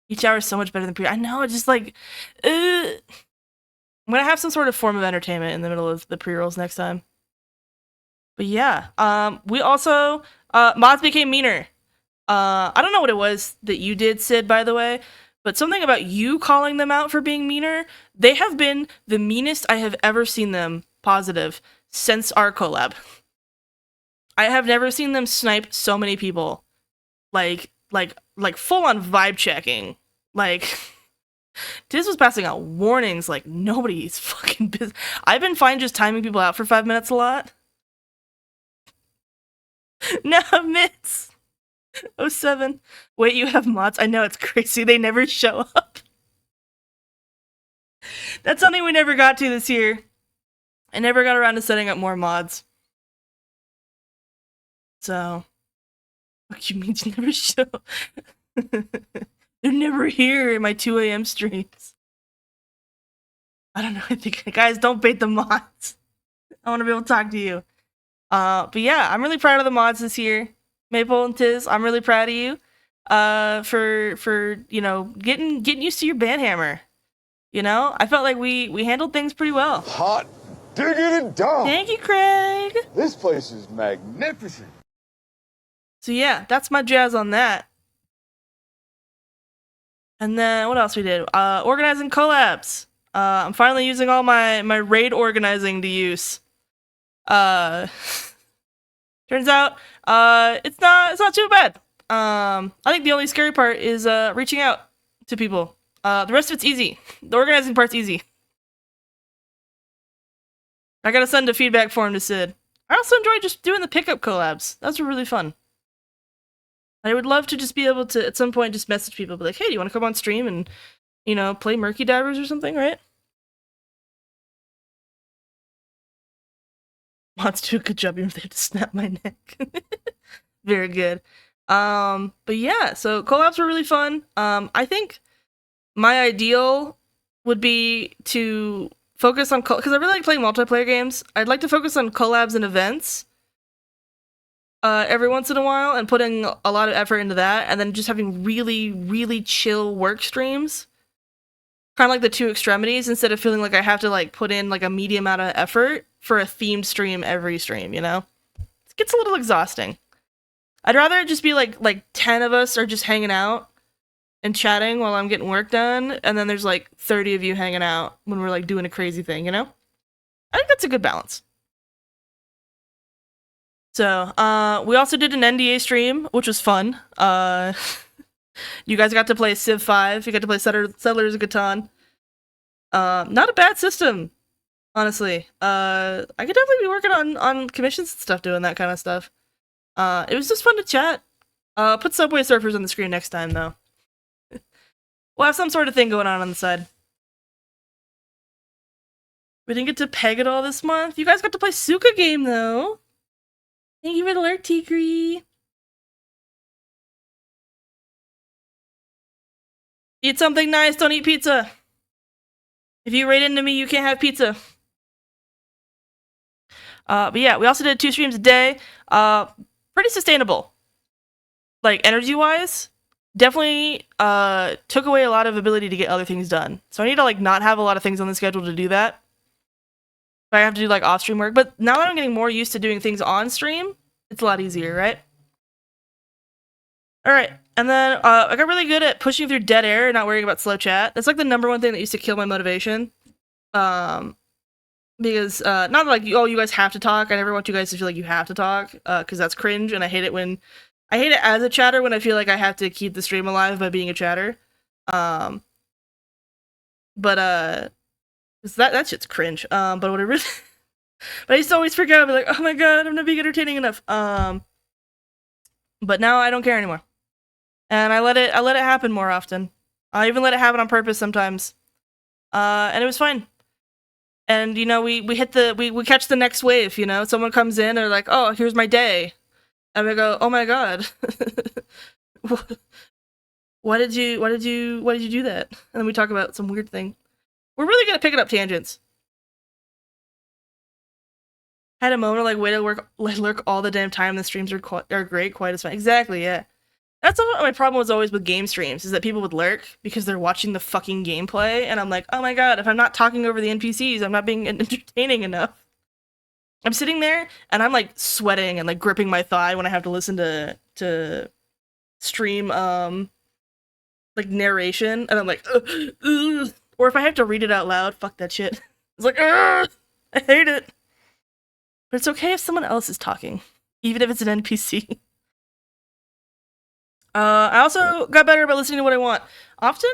Each hour is so much better than pre. I know, just like, I'm gonna have some sort of form of entertainment in the middle of the pre-rolls next time. But yeah, we also, mods became meaner. I don't know what it was that you did, Sid, by the way, but something about you calling them out for being meaner, they have been the meanest I have ever seen them, positive, since our collab. I have never seen them snipe so many people. Like full-on vibe checking. Like, Tiz was passing out warnings like nobody's fucking business. I've been fine just timing people out for 5 minutes a lot. No, Mitz. 07. Wait, you have mods? I know, it's crazy. They never show up. That's something we never got to this year. I never got around to setting up more mods. So, what you mean you never show? They're never here in my 2 a.m. streams. I don't know. I think, guys, don't bait the mods. I want to be able to talk to you. But yeah, I'm really proud of the mods this year. Maple and Tiz, I'm really proud of you. For you know, getting used to your banhammer. You know, I felt like we handled things pretty well. Hot diggity dog. Thank you, Craig. This place is magnificent. So yeah, that's my jazz on that. And then what else we did? Organizing collabs. I'm finally using all my raid organizing to use. Turns out it's not too bad. I think the only scary part is reaching out to people. The rest of it's easy. The organizing part's easy. I gotta send a feedback form to Sid. I also enjoy just doing the pickup collabs. Those were really fun. I would love to just be able to, at some point, just message people, be like, hey, do you want to come on stream and, you know, play Murky Divers or something, right? Mods do a good job even if they have to snap my neck. Very good. But yeah, so collabs were really fun. I think my ideal would be to focus on because I really like playing multiplayer games. I'd like to focus on collabs and events every once in a while and putting a lot of effort into that, and then just having really, really chill work streams. Kind of like the two extremities, instead of feeling like I have to like put in like a medium amount of effort for a themed stream every stream, you know? It gets a little exhausting. I'd rather it just be like 10 of us are just hanging out and chatting while I'm getting work done, and then there's like 30 of you hanging out when we're like doing a crazy thing, you know? I think that's a good balance. So, we also did an NDA stream, which was fun. You guys got to play Civ 5, you got to play Settlers of Catan. Not a bad system, honestly. I could definitely be working on commissions and stuff doing that kind of stuff. It was just fun to chat. Put Subway Surfers on the screen next time, though. We'll have some sort of thing going on the side. We didn't get to peg it all this month. You guys got to play Suka game, though. Thank you for the alert, Tigri. Eat something nice, don't eat pizza. If you raid into me, you can't have pizza. But yeah, we also did 2 streams a day. Pretty sustainable. Like, energy-wise, definitely took away a lot of ability to get other things done. So I need to, like, not have a lot of things on the schedule to do that. But I have to do, like, off-stream work. But now that I'm getting more used to doing things on-stream, it's a lot easier, right? Alright, and then I got really good at pushing through dead air and not worrying about slow chat. That's, like, the #1 thing that used to kill my motivation. Because, not like, oh, you guys have to talk. I never want you guys to feel like you have to talk, because that's cringe, and I hate it as a chatter when I feel like I have to keep the stream alive by being a chatter. But, that shit's cringe. But what I really... but I used to always freak out and be like, oh my god, I'm not being entertaining enough. But now I don't care anymore. And I let it happen more often. I even let it happen on purpose sometimes. And it was fine. And, you know, we catch the next wave, you know? Someone comes in and they're like, oh, here's my day. And we go, oh my god. Why did you do that? And then we talk about some weird thing. We're really good at picking up tangents. Had a moment of like, way to lurk all the damn time. The streams are great, quite as fun. Exactly, yeah. That's what my problem was always with game streams, is that people would lurk because they're watching the fucking gameplay, and I'm like, oh my god, if I'm not talking over the NPCs, I'm not being entertaining enough. I'm sitting there, and I'm like sweating and like gripping my thigh when I have to listen to stream, like narration, and I'm like, ugh. Or if I have to read it out loud, fuck that shit. It's like, ugh, I hate it. But it's okay if someone else is talking, even if it's an NPC. I also got better about listening to what I want. Often,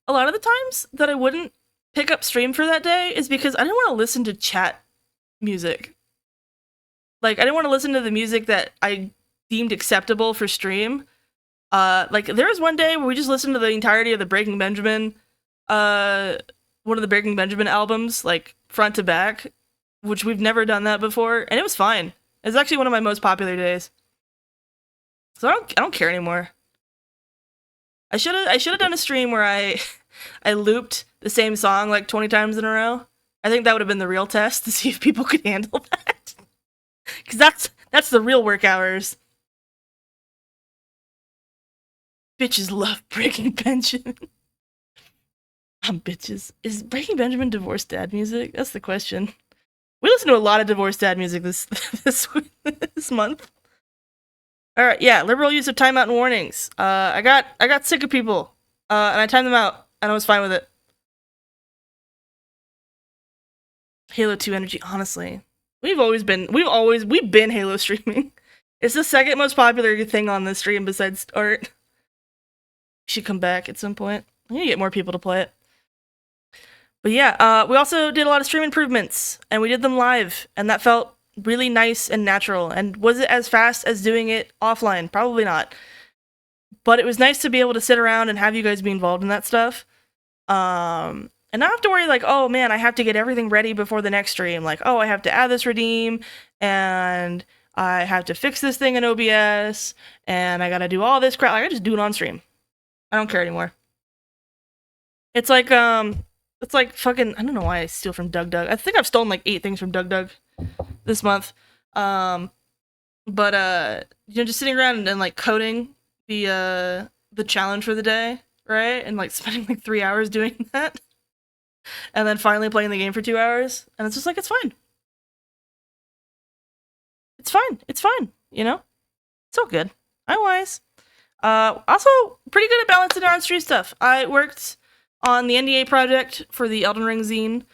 a lot of the times that I wouldn't pick up stream for that day is because I didn't want to listen to chat music. Like, I didn't want to listen to the music that I deemed acceptable for stream. Like, there was one day where we just listened to the entirety of the Breaking Benjamin, one of the Breaking Benjamin albums, like, front to back, which we've never done that before, and it was fine. It was actually one of my most popular days. So I don't care anymore. I should have done a stream where I looped the same song like 20 times in a row. I think that would have been the real test to see if people could handle that. Because that's the real work hours. Bitches love Breaking Benjamin. Bitches. Is Breaking Benjamin divorced dad music? That's the question. We listen to a lot of divorced dad music this month. Alright, yeah, liberal use of timeout and warnings. I got sick of people, and I timed them out, and I was fine with it. Halo 2 energy, honestly. We've been Halo streaming. It's the second most popular thing on this stream besides art. Should come back at some point. I need to get more people to play it. But yeah, we also did a lot of stream improvements, and we did them live, and that felt really nice and natural. And was it as fast as doing it offline? Probably not. But it was nice to be able to sit around and have you guys be involved in that stuff. And not have to worry like, oh man, I have to get everything ready before the next stream. Like, oh, I have to add this redeem, and I have to fix this thing in OBS, and I gotta do all this crap. Like, I just do it on stream. I don't care anymore. It's like fucking, I don't know why I steal from Doug. I think I've stolen like 8 things from Doug this month. But just sitting around and like coding the challenge for the day, right? And like spending like 3 hours doing that. And then finally playing the game for 2 hours. And it's just like, it's fine. It's fine. It's fine, you know? It's all good. I'm wise. Also, pretty good at balancing our on-stream stuff. I worked on the NDA project for the Elden Ring zine,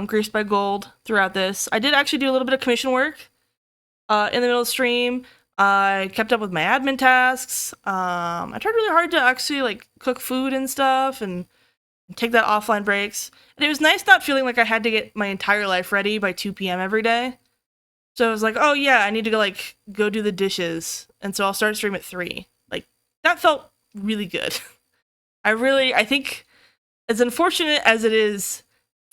Greased by Gold, throughout this. I did actually do a little bit of commission work in the middle of the stream. I kept up with my admin tasks. I tried really hard to actually like cook food and stuff and take that offline breaks. And it was nice not feeling like I had to get my entire life ready by 2 p.m. every day. So I was like, oh yeah, I need to go do the dishes. And so I'll start stream at 3. Like, that felt really good. I think, as unfortunate as it is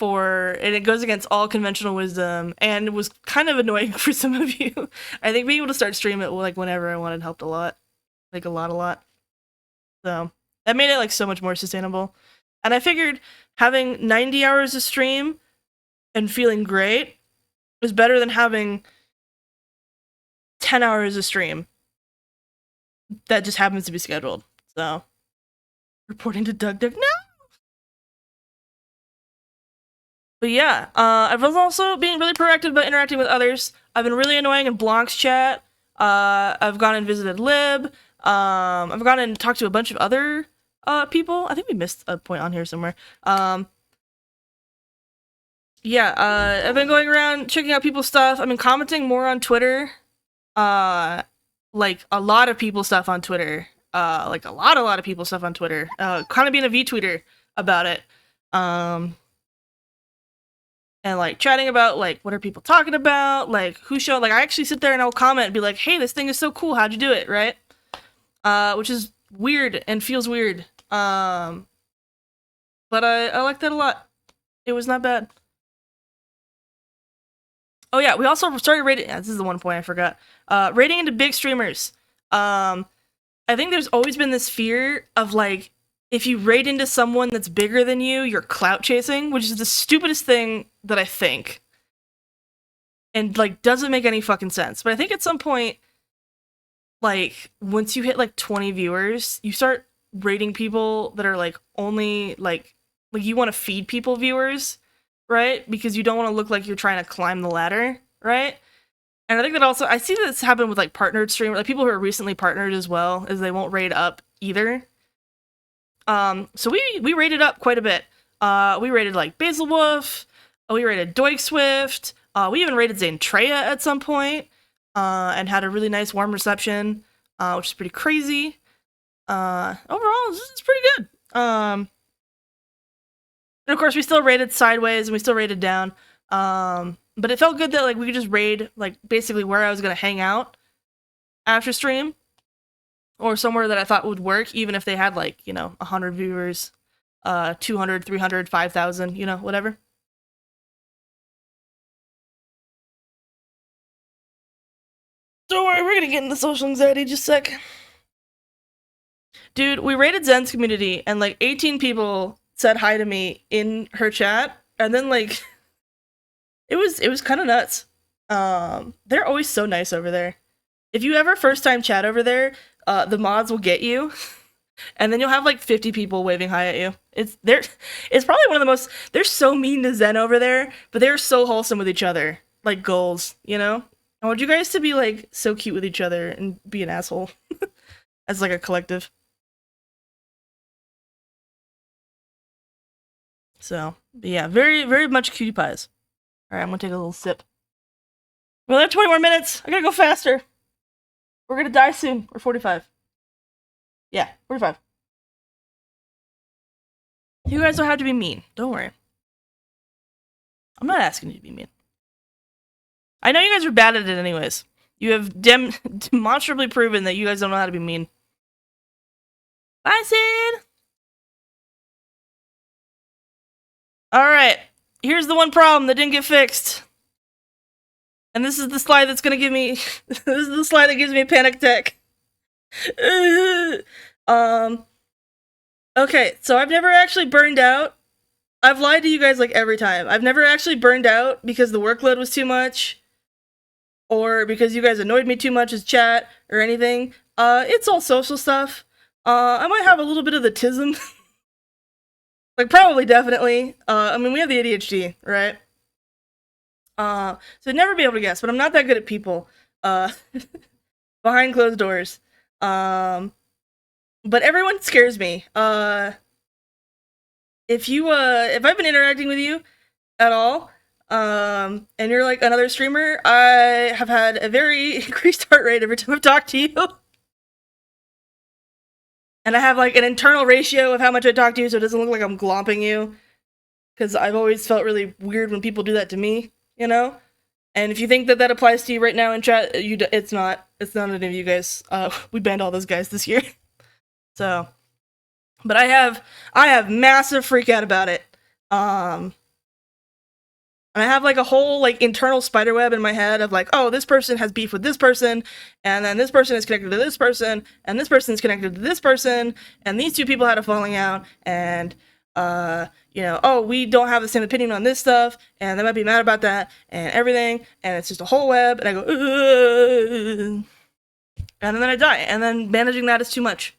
and it goes against all conventional wisdom, and it was kind of annoying for some of you, I think being able to start stream it like whenever I wanted helped a lot. Like, a lot. So, that made it like so much more sustainable. And I figured having 90 hours of stream and feeling great was better than having 10 hours of stream that just happens to be scheduled. So, reporting to Doug, no! But yeah, I've also been really proactive about interacting with others. I've been really annoying in Blanc's chat. I've gone and visited Lib. I've gone and talked to a bunch of other people. I think we missed a point on here somewhere. Yeah, I've been going around checking out people's stuff. I've been commenting more on Twitter. Like a lot of people's stuff on Twitter. Like a lot of people's stuff on Twitter. Kind of being a V-tweeter about it. And like chatting about like what are people talking about, like who showed, like I actually sit there and I'll comment and be like, hey, this thing is so cool, how'd you do it, right? Which is weird and feels weird. But I like that a lot. It was not bad. Oh yeah, we also started rating, this is the one point I forgot. Rating into big streamers. I think there's always been this fear of like, if you raid into someone that's bigger than you, you're clout chasing, which is the stupidest thing that I think. And, like, doesn't make any fucking sense. But I think at some point, like, once you hit, like, 20 viewers, you start rating people that are, like, only, like you want to feed people viewers, right? Because you don't want to look like you're trying to climb the ladder, right? And I think that also, I see this happen with, like, partnered streamers, like, people who are recently partnered as well, is they won't raid up either. So we rated up quite a bit. We rated like Basil Wolf, we rated Doik Swift, we even rated Zantrea at some point, and had a really nice warm reception, which is pretty crazy. Overall, it's pretty good. And of course we still rated sideways and we still rated down. But it felt good that like we could just raid like basically where I was gonna hang out after stream. Or somewhere that I thought would work, even if they had, like, 100 viewers, 200, 300, 5,000, whatever. Don't worry, we're gonna get into social anxiety just a sec. Dude, we raided Zen's community, and, like, 18 people said hi to me in her chat, and then, like, it was kind of nuts. They're always so nice over there. If you ever first-time chat over there, the mods will get you, and then you'll have like 50 people waving hi at you. It's probably one of the most. They're so mean to Zen over there, but they're so wholesome with each other, like goals, I want you guys to be like so cute with each other and be an asshole as like a collective. So, but yeah, very, very much cutie pies. All right, I'm gonna take a little sip. We only have 20 more minutes. I gotta go faster. We're gonna die soon. We're 45. Yeah, 45. You guys don't have to be mean. Don't worry. I'm not asking you to be mean. I know you guys are bad at it anyways. You have demonstrably proven that you guys don't know how to be mean. Bye, Sid! Alright. Here's the one problem that didn't get fixed. And this is the slide that's gonna give me this is the slide that gives me a panic attack. Okay, so I've never actually burned out. I've lied to you guys like every time. I've never actually burned out because the workload was too much, or because you guys annoyed me too much as chat, or anything. It's all social stuff. I might have a little bit of the tism. Like, probably, definitely. I mean, we have the ADHD, right? So I'd never be able to guess, but I'm not that good at people. Behind closed doors. But everyone scares me. If I've been interacting with you at all, and you're like another streamer, I have had a very increased heart rate every time I've talked to you. And I have like an internal ratio of how much I talk to you so it doesn't look like I'm glomping you. Because I've always felt really weird when people do that to me, you know? And if you think that that applies to you right now in chat, it's not. It's not any of you guys. We banned all those guys this year. So, but I have massive freak out about it. And I have like a whole like internal spider web in my head of like, oh, this person has beef with this person, and then this person is connected to this person, and this person is connected to this person, and these two people had a falling out, and you know, oh, we don't have the same opinion on this stuff, and they might be mad about that, and everything, and it's just a whole web, and I go, ugh. And then I die, and then managing that is too much.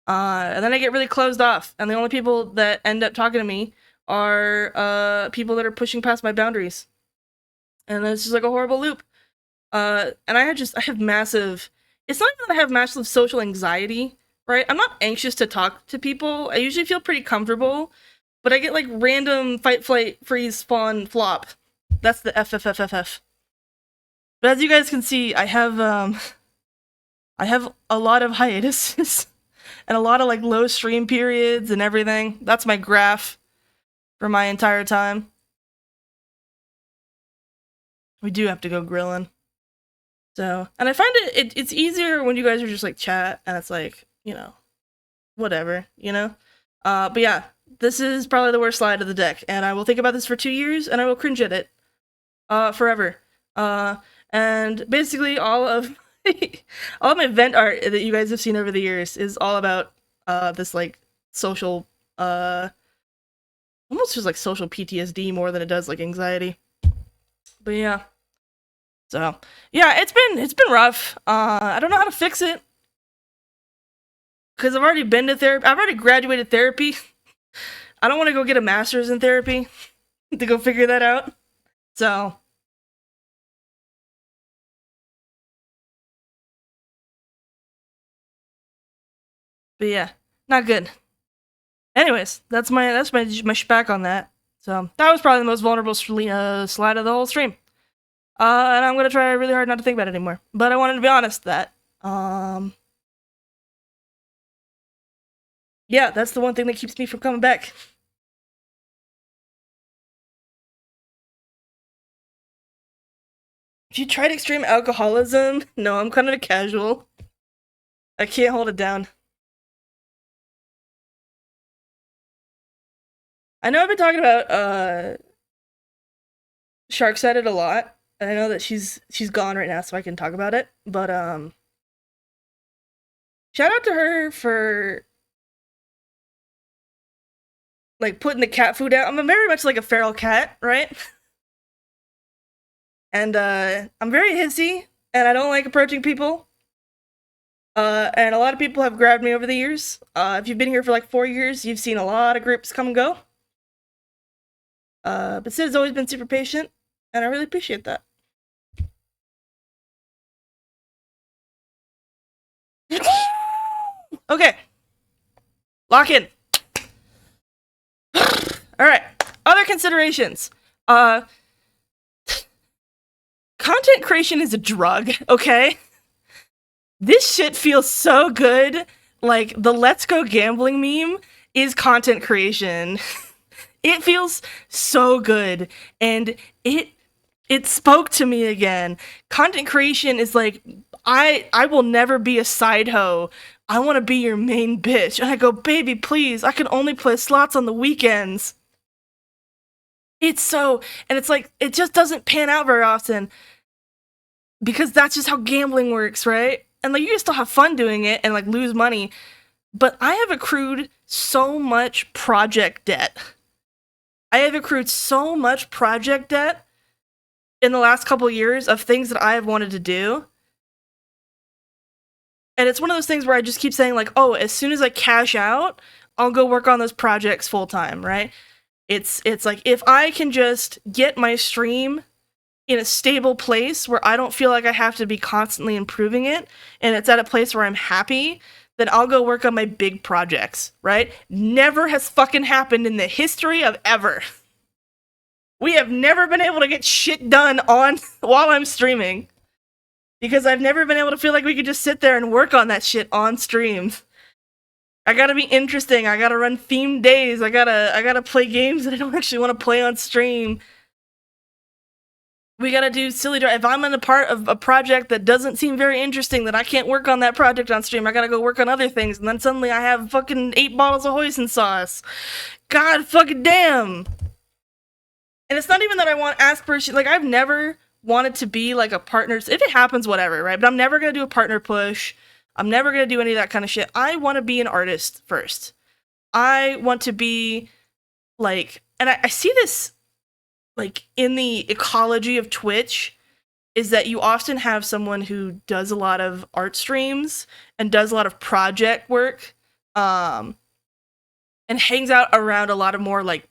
And then I get really closed off, and the only people that end up talking to me are people that are pushing past my boundaries. And then it's just like a horrible loop. And I have massive, it's not even that I have massive social anxiety, right? I'm not anxious to talk to people. I usually feel pretty comfortable, but I get like random fight, flight, freeze, spawn, flop. That's the FFFFF. But as you guys can see, I have a lot of hiatuses and a lot of like low stream periods and everything. That's my graph for my entire time. We do have to go grilling. So, and I find it's easier when you guys are just like chat and it's like, you know, whatever, you know? But yeah, this is probably the worst slide of the deck, and I will think about this for 2 years and I will cringe at it. Forever. And basically all of all of my vent art that you guys have seen over the years is all about this like social almost just like social PTSD more than it does like anxiety. But yeah. So yeah, it's been rough. I don't know how to fix it. Cause I've already been to therapy. I've already graduated therapy. I don't want to go get a master's in therapy to go figure that out. So but yeah, not good. Anyways, that's my shpack on that. So that was probably the most vulnerable slide of the whole stream. And I'm gonna try really hard not to think about it anymore. But I wanted to be honest that yeah, that's the one thing that keeps me from coming back. If you tried extreme alcoholism, no, I'm kind of a casual. I can't hold it down. I know I've been talking about Shark-Sided a lot, and I know that she's gone right now, so I can talk about it. But shout out to her for like putting the cat food out. I'm very much like a feral cat, right? And I'm very hissy, and I don't like approaching people. And a lot of people have grabbed me over the years. If you've been here for like 4 years, you've seen a lot of groups come and go. But Sid has always been super patient, and I really appreciate that. Okay. Lock in. Alright. Other considerations. Content creation is a drug, okay? This shit feels so good. Like, the Let's Go Gambling meme is content creation. It feels so good, and it spoke to me again. Content creation is like, I will never be a side hoe. I want to be your main bitch. And I go, baby, please, I can only play slots on the weekends. It's so, and it's like, it just doesn't pan out very often because that's just how gambling works, right? And like, you can still have fun doing it and like lose money, but I have accrued so much project debt. I have accrued so much project debt in the last couple years of things that I have wanted to do. And it's one of those things where I just keep saying, like, oh, as soon as I cash out, I'll go work on those projects full time, right? It's like if I can just get my stream in a stable place where I don't feel like I have to be constantly improving it, and it's at a place where I'm happy, then I'll go work on my big projects, right? Never has fucking happened in the history of ever. We have never been able to get shit done on while I'm streaming. Because I've never been able to feel like we could just sit there and work on that shit on stream. I gotta be interesting. I gotta run themed days. I gotta play games that I don't actually want to play on stream. We gotta do silly. If I'm in a part of a project that doesn't seem very interesting, that I can't work on that project on stream, I gotta go work on other things, and then suddenly I have fucking 8 bottles of hoisin sauce. God fucking damn. And it's not even that I want aspiration. Like, I've never wanted to be like a partner. If it happens, whatever, right? But I'm never gonna do a partner push. I'm never gonna do any of that kind of shit. I want to be an artist first. I want to be like, and I see this like in the ecology of Twitch, is that you often have someone who does a lot of art streams and does a lot of project work, and hangs out around a lot of more like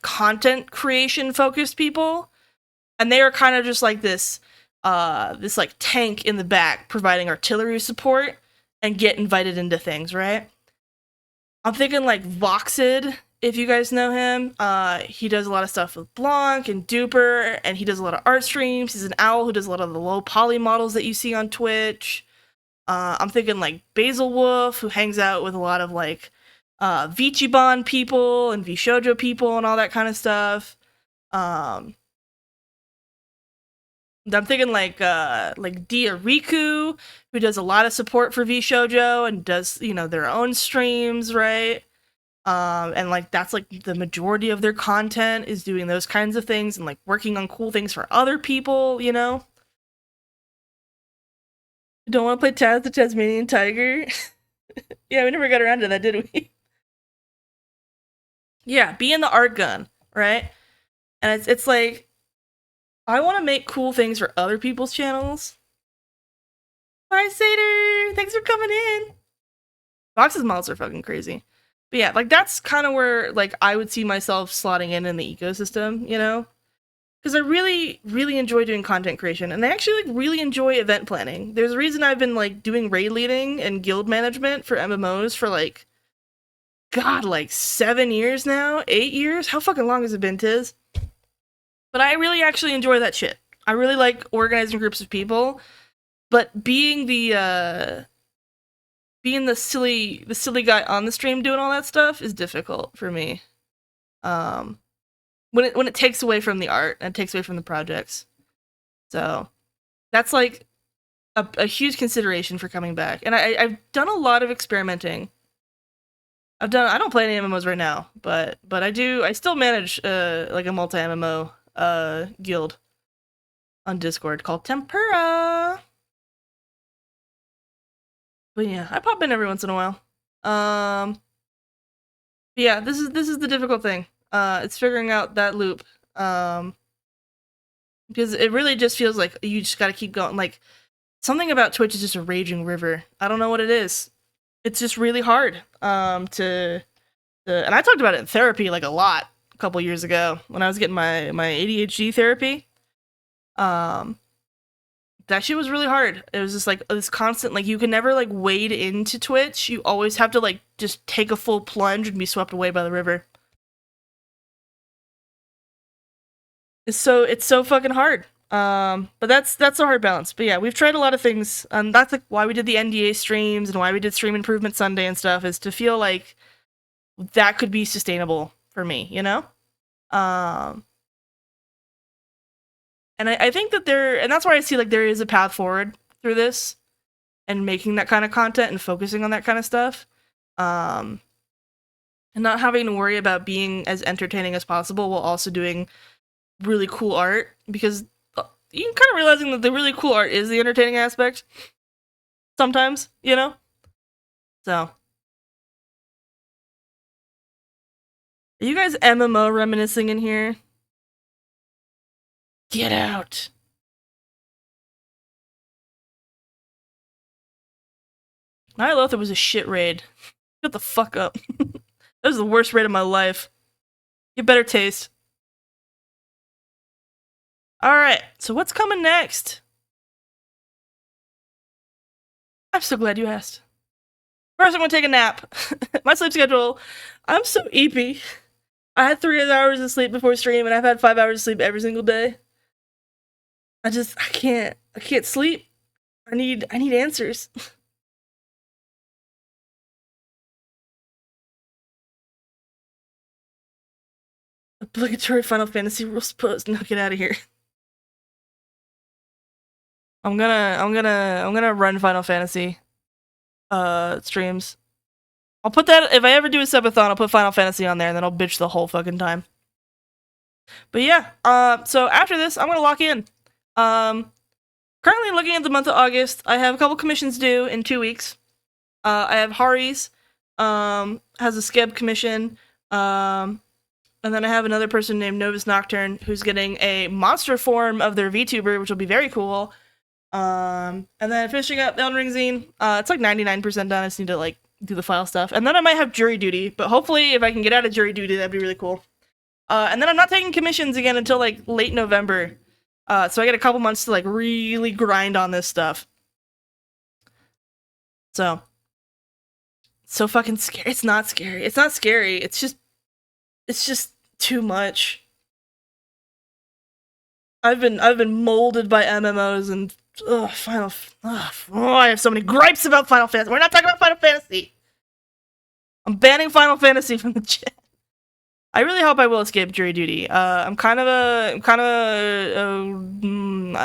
content creation focused people. And they are kind of just like this like tank in the back providing artillery support and get invited into things, right? I'm thinking like Voxid, if you guys know him. He does a lot of stuff with Blanc and Duper, and he does a lot of art streams. He's an owl who does a lot of the low poly models that you see on Twitch. I'm thinking like Basil Wolf, who hangs out with a lot of like Vichibon people and Vshoujo people and all that kind of stuff. I'm thinking like Dia Riku, who does a lot of support for VShojo and does, you know, their own streams, right? And like that's like the majority of their content is doing those kinds of things and like working on cool things for other people, you know? Don't want to play Taz the Tasmanian Tiger? Yeah, we never got around to that, did we? Yeah, be in the art gun, right? And it's like, I want to make cool things for other people's channels. Hi, Sater! Thanks for coming in! Vox's models are fucking crazy. But yeah, like, that's kind of where, like, I would see myself slotting in the ecosystem, you know? Because I really, really enjoy doing content creation, and I actually, like, really enjoy event planning. There's a reason I've been, like, doing raid leading and guild management for MMOs for, like, God, like, 7 years now? 8 years? How fucking long has it been, Tiz? But I really actually enjoy that shit. I really like organizing groups of people, but being the silly guy on the stream doing all that stuff is difficult for me. When it takes away from the art and it takes away from the projects. So that's like a huge consideration for coming back. And I've done a lot of experimenting. I don't play any MMOs right now, but I still manage like a multi MMO guild on Discord called Tempura. But yeah, I pop in every once in a while. Yeah, this is the difficult thing. It's figuring out that loop. Because it really just feels like you just gotta keep going. Like, something about Twitch is just a raging river. I don't know what it is. It's just really hard. And I talked about it in therapy like a lot a couple years ago when I was getting my ADHD therapy. That shit was really hard. It was just like this constant, like, you can never like wade into Twitch. You always have to like just take a full plunge and be swept away by the river. It's so fucking hard. But that's a hard balance. But yeah, we've tried a lot of things. That's like why we did the NDA streams and why we did Stream Improvement Sunday and stuff, is to feel like that could be sustainable for me, you know? And I think that and that's why I see like there is a path forward through this and making that kind of content and focusing on that kind of stuff. and not having to worry about being as entertaining as possible while also doing really cool art, because you kind of realizing that the really cool art is the entertaining aspect sometimes, you know? So, are you guys MMO reminiscing in here? Get out. Nyalotha was a shit raid. Shut the fuck up. That was the worst raid of my life. Get better taste. Alright, so what's coming next? I'm so glad you asked. First, I'm gonna take a nap. My sleep schedule, I'm so eepy. I had 3 hours of sleep before stream, and I've had 5 hours of sleep every single day. I can't sleep. I need answers. Obligatory Final Fantasy rules post. No, get out of here. I'm gonna run Final Fantasy streams. I'll put that, if I ever do a subathon, I'll put Final Fantasy on there, and then I'll bitch the whole fucking time. But yeah, so after this, I'm gonna lock in. Currently looking at the month of August, I have a couple commissions due in 2 weeks. I have Hari's, has a Skeb commission, and then I have another person named Novus Nocturne who's getting a monster form of their VTuber, which will be very cool. And then finishing up Elden Ring Zine, it's like 99% done. I just need to like do the file stuff, and then I might have jury duty. But hopefully, if I can get out of jury duty, that'd be really cool. And then I'm not taking commissions again until like late November. So I get a couple months to like really grind on this stuff. So fucking scary. It's not scary. It's not scary. It's just too much. I've been molded by MMOs and I have so many gripes about Final Fantasy. We're not talking about Final Fantasy. I'm banning Final Fantasy from the chat. I really hope I will escape jury duty. I'm kind of a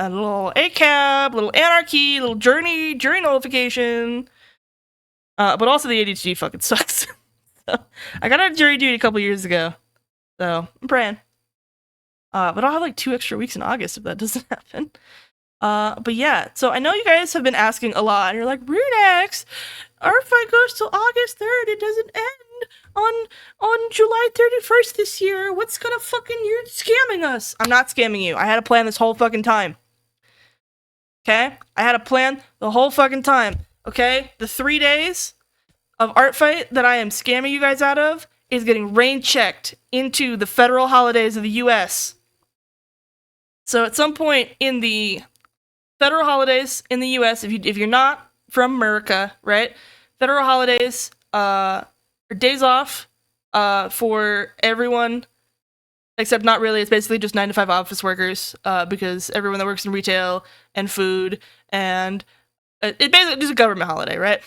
little ACAB, little anarchy, little jury notification. But also the ADHD fucking sucks. So, I got out of jury duty a couple years ago. So, I'm praying. But I'll have like 2 extra weeks in August if that doesn't happen. But yeah, so I know you guys have been asking a lot, and you're like, Runex, our fight goes till August 3rd, it doesn't end on July 31st this year. What's gonna fucking, you're scamming us. I'm not scamming you. I had a plan this whole fucking time. Okay? I had a plan the whole fucking time. Okay? The 3 days of art fight that I am scamming you guys out of is getting rain checked into the federal holidays of the US. So at some point in the federal holidays in the US, if you're not from America, right? Federal holidays are days off for everyone, except not really. It's basically just 9 to 5 office workers because everyone that works in retail and food, and it basically is a government holiday, right?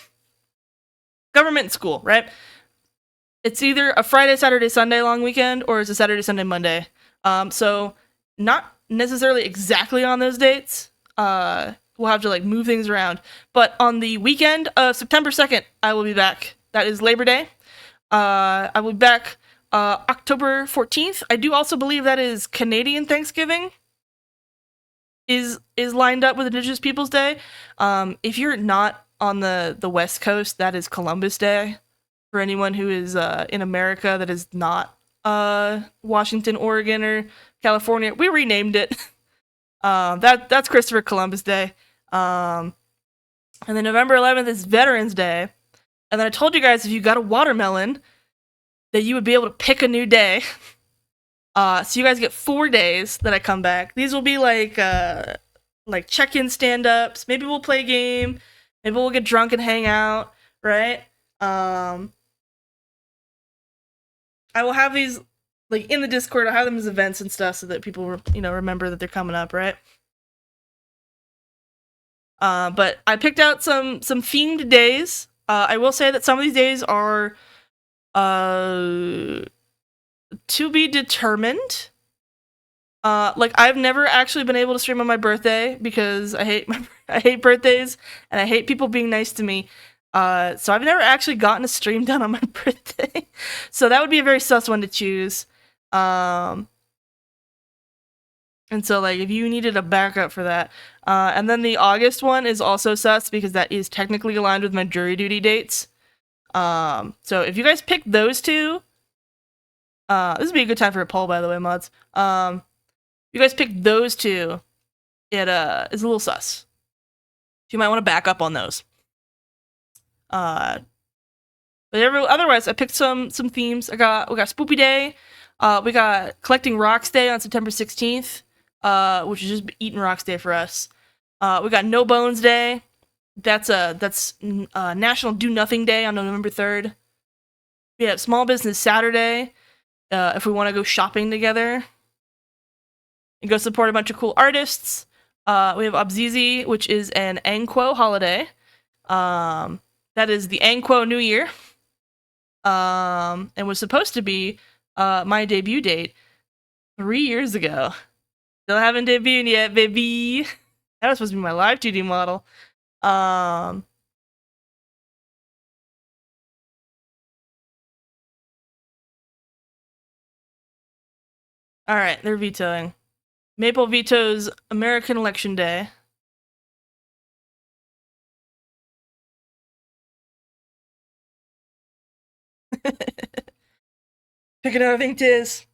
Government and school, right? It's either a Friday, Saturday, Sunday long weekend, or it's a Saturday, Sunday, Monday. So not necessarily exactly on those dates. We'll have to like move things around. But on the weekend of September 2nd, I will be back. That is Labor Day. I will be back October 14th. I do also believe that is Canadian Thanksgiving is lined up with Indigenous Peoples Day. If you're not on the West Coast, that is Columbus Day. For anyone who is in America that is not Washington, Oregon, or California, we renamed it. That's Christopher Columbus Day. And then November 11th is Veterans Day. And then I told you guys if you got a watermelon that you would be able to pick a new day. So you guys get 4 days that I come back. These will be like check-in stand-ups. Maybe we'll play a game. Maybe we'll get drunk and hang out, right? I will have these like in the Discord. I'll have them as events and stuff so that people, remember that they're coming up, right? But I picked out some themed days. I will say that some of these days are to be determined. Like I've never actually been able to stream on my birthday because I hate birthdays and I hate people being nice to me. So I've never actually gotten a stream done on my birthday. So that would be a very sus one to choose. And so, like, if you needed a backup for that. And then the August one is also sus because that is technically aligned with my jury duty dates. So if you guys pick those two, this would be a good time for a poll, by the way, mods. If you guys pick those two, it is a little sus. You might want to back up on those. But otherwise, I picked some themes. We got Spoopy Day. We got Collecting Rocks Day on September 16th, which is just Eating Rocks Day for us. We got No Bones Day. That's National Do Nothing Day on November 3rd. We have Small Business Saturday, if we want to go shopping together and go support a bunch of cool artists. We have Obzizi, which is an Angquo holiday. That is the Angquo New Year. And was supposed to be my debut date 3 years ago. Still haven't debuted yet, baby. That was supposed to be my live 2D model. Alright, they're vetoing. Maple vetoes American Election Day. Pick another thing, Tiz.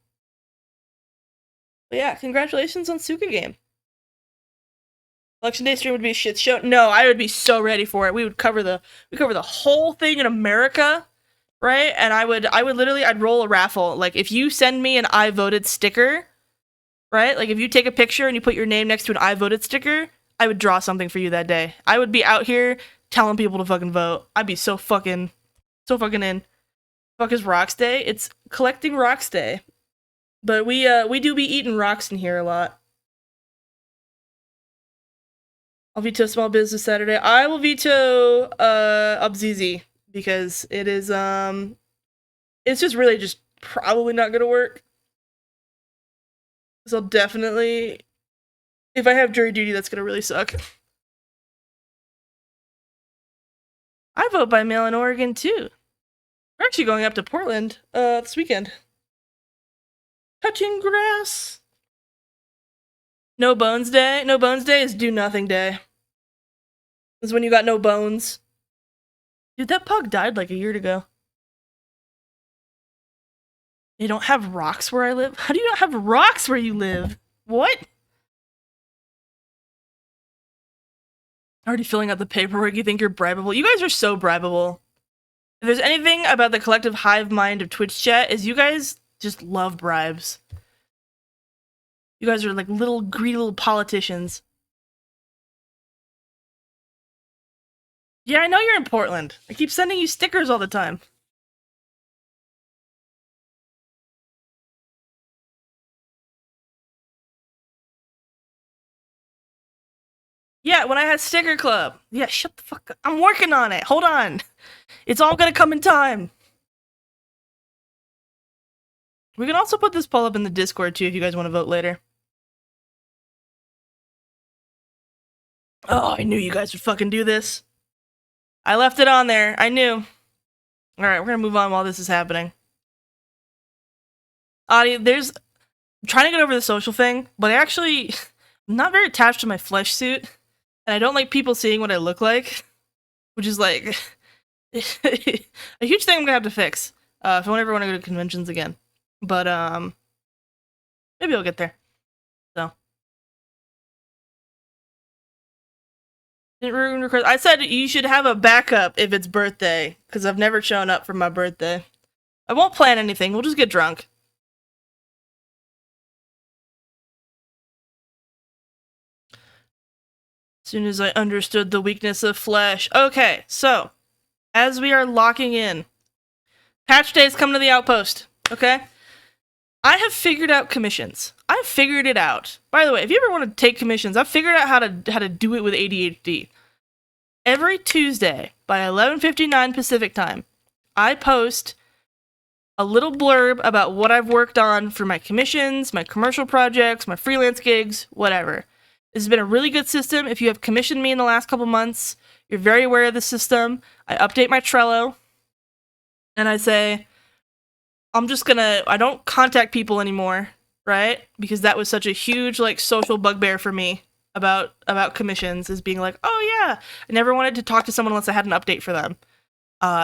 But yeah, congratulations on Suka Game. Election Day stream would be a shit show. No, I would be so ready for it. We'd cover the whole thing in America, right? And I'd roll a raffle. Like, if you send me an I voted sticker, right? Like, if you take a picture and you put your name next to an I voted sticker, I would draw something for you that day. I would be out here telling people to fucking vote. I'd be so fucking in. Fuck is Rocks Day? It's Collecting Rocks Day. But we do be eating rocks in here a lot. I'll veto Small Business Saturday. I will veto Obzizi because it is it's just really just probably not gonna work. So definitely, if I have jury duty, that's gonna really suck. I vote by mail in Oregon too. We're actually going up to Portland this weekend. Touching grass. No Bones Day. No Bones Day is Do Nothing Day. This is when you got no bones. Dude, that pug died like a year ago. They don't have rocks where I live? How do you not have rocks where you live? What? Already filling out the paperwork, you think you're bribable? You guys are so bribable. If there's anything about the collective hive mind of Twitch chat, is you guys just love bribes. You guys are like little greedy little politicians. Yeah, I know you're in Portland. I keep sending you stickers all the time. Yeah, when I had Sticker Club. Yeah, shut the fuck up. I'm working on it. Hold on. It's all gonna come in time. We can also put this poll up in the Discord too if you guys want to vote later. Oh, I knew you guys would fucking do this. I left it on there. I knew. Alright, we're gonna move on while this is happening. I'm trying to get over the social thing, but I'm not very attached to my flesh suit, and I don't like people seeing what I look like, which is like a huge thing I'm gonna have to fix if I ever want to go to conventions again. But maybe I'll get there. So didn't ruin request. I said you should have a backup if it's birthday, because I've never shown up for my birthday. I won't plan anything. We'll just get drunk. As soon as I understood the weakness of flesh. Okay, so as we are locking in, patch days come to the outpost. Okay, I have figured out commissions. I've figured it out. By the way, if you ever want to take commissions, I've figured out how to do it with ADHD. Every Tuesday by 11:59 Pacific time, I post a little blurb about what I've worked on for my commissions, my commercial projects, my freelance gigs, whatever. This has been a really good system. If you have commissioned me in the last couple months, you're very aware of the system. I update my Trello, and I say, I don't contact people anymore, right? Because that was such a huge, like, social bugbear for me about commissions, is being like, oh yeah, I never wanted to talk to someone unless I had an update for them.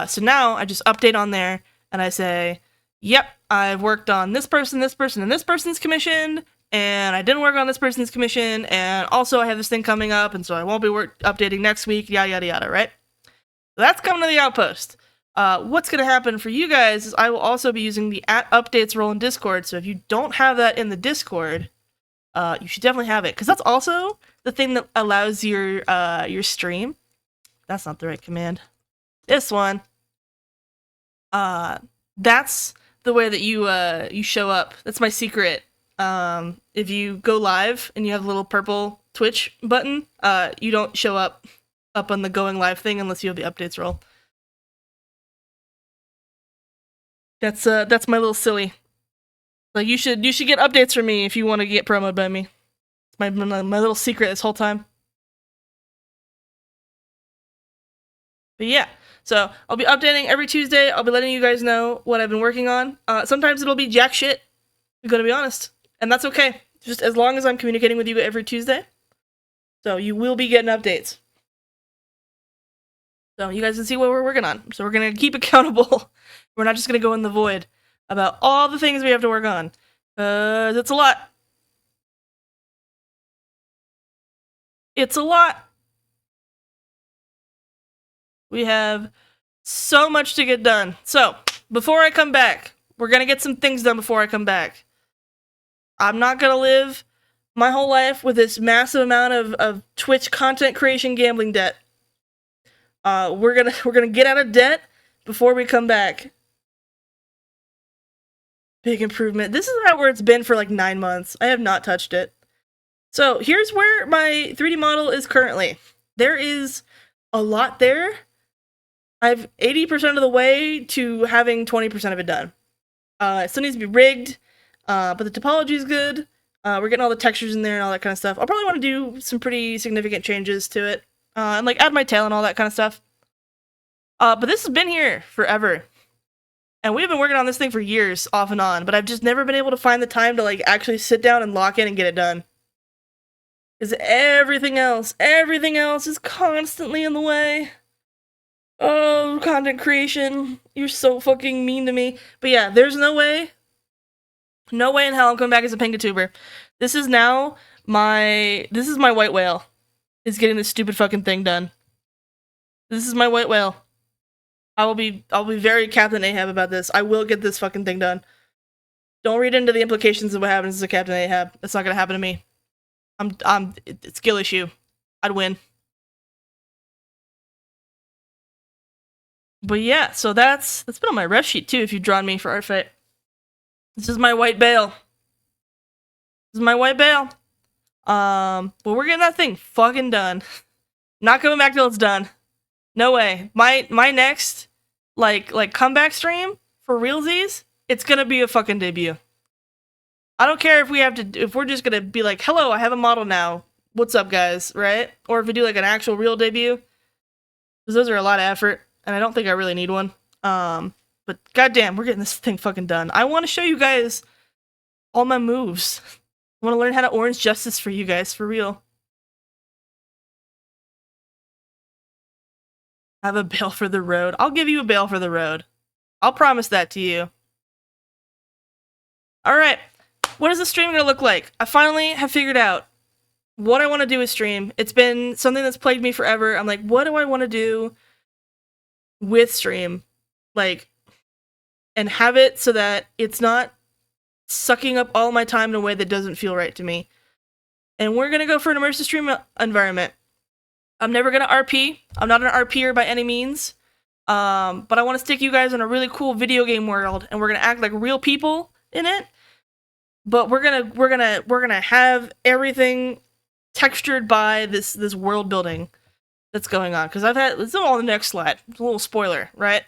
So now I just update on there, and I say, yep, I've worked on this person, and this person's commissioned, and I didn't work on this person's commission, and also I have this thing coming up, and so I won't be updating next week, yada yada yada, right? So that's coming to the Outpost. What's going to happen for you guys is I will also be using the @updates role in Discord, so if you don't have that in the Discord, you should definitely have it, because that's also the thing that allows your stream. That's not the right command. This one. That's the way that you show up. That's my secret. If you go live and you have a little purple Twitch button, you don't show up on the going live thing unless you have the updates role. That's my little silly. Like, you should get updates from me if you want to get promoted by me. It's my little secret this whole time. But yeah, so I'll be updating every Tuesday. I'll be letting you guys know what I've been working on. Sometimes it'll be jack shit, I'm gonna be honest. And that's okay. Just as long as I'm communicating with you every Tuesday. So you will be getting updates. So you guys can see what we're working on. So we're gonna keep accountable. We're not just gonna go in the void about all the things we have to work on. It's a lot. It's a lot. We have so much to get done. So, before I come back, we're gonna get some things done before I come back. I'm not gonna live my whole life with this massive amount of Twitch content creation gambling debt. We're gonna get out of debt before we come back. Big improvement. This is about where it's been for like 9 months. I have not touched it. So here's where my 3D model is currently. There is a lot there. I've 80% of the way to having 20% of it done. It still needs to be rigged, but the topology is good. We're getting all the textures in there and all that kind of stuff. I'll probably want to do some pretty significant changes to it, and like add my tail and all that kind of stuff. But this has been here forever. And we've been working on this thing for years, off and on, but I've just never been able to find the time to like actually sit down and lock in and get it done. Because everything else is constantly in the way. Oh, content creation. You're so fucking mean to me. But yeah, there's no way in hell I'm coming back as a Pingatuber. This is my white whale, is getting this stupid fucking thing done. This is my white whale. I'll be very Captain Ahab about this. I will get this fucking thing done. Don't read into the implications of what happens to Captain Ahab. That's not gonna happen to me. It's skill issue. I'd win. But yeah, so that's been on my ref sheet too, if you've drawn me for art fight. This is my white bale. This is my white bale. But we're getting that thing fucking done. Not coming back till it's done. No way. My next like comeback stream for realsies, it's gonna be a fucking debut. I don't care if we're just gonna be like, hello, I have a model now. What's up, guys? Right? Or if we do like an actual real debut, because those are a lot of effort, and I don't think I really need one. But goddamn, we're getting this thing fucking done. I want to show you guys all my moves. I want to learn how to orange justice for you guys, for real. I have a bail for the road. I'll give you a bail for the road. I'll promise that to you. Alright, what is the stream gonna look like? I finally have figured out what I want to do with stream. It's been something that's plagued me forever. I'm like, what do I want to do with stream? Like, and have it so that it's not sucking up all my time in a way that doesn't feel right to me. And we're gonna go for an immersive stream environment. I'm never gonna RP. I'm not an RPer by any means. But I want to stick you guys in a really cool video game world, and we're gonna act like real people in it. But we're gonna have everything textured by this world building that's going on. Because it's all on the next slide. It's a little spoiler, right?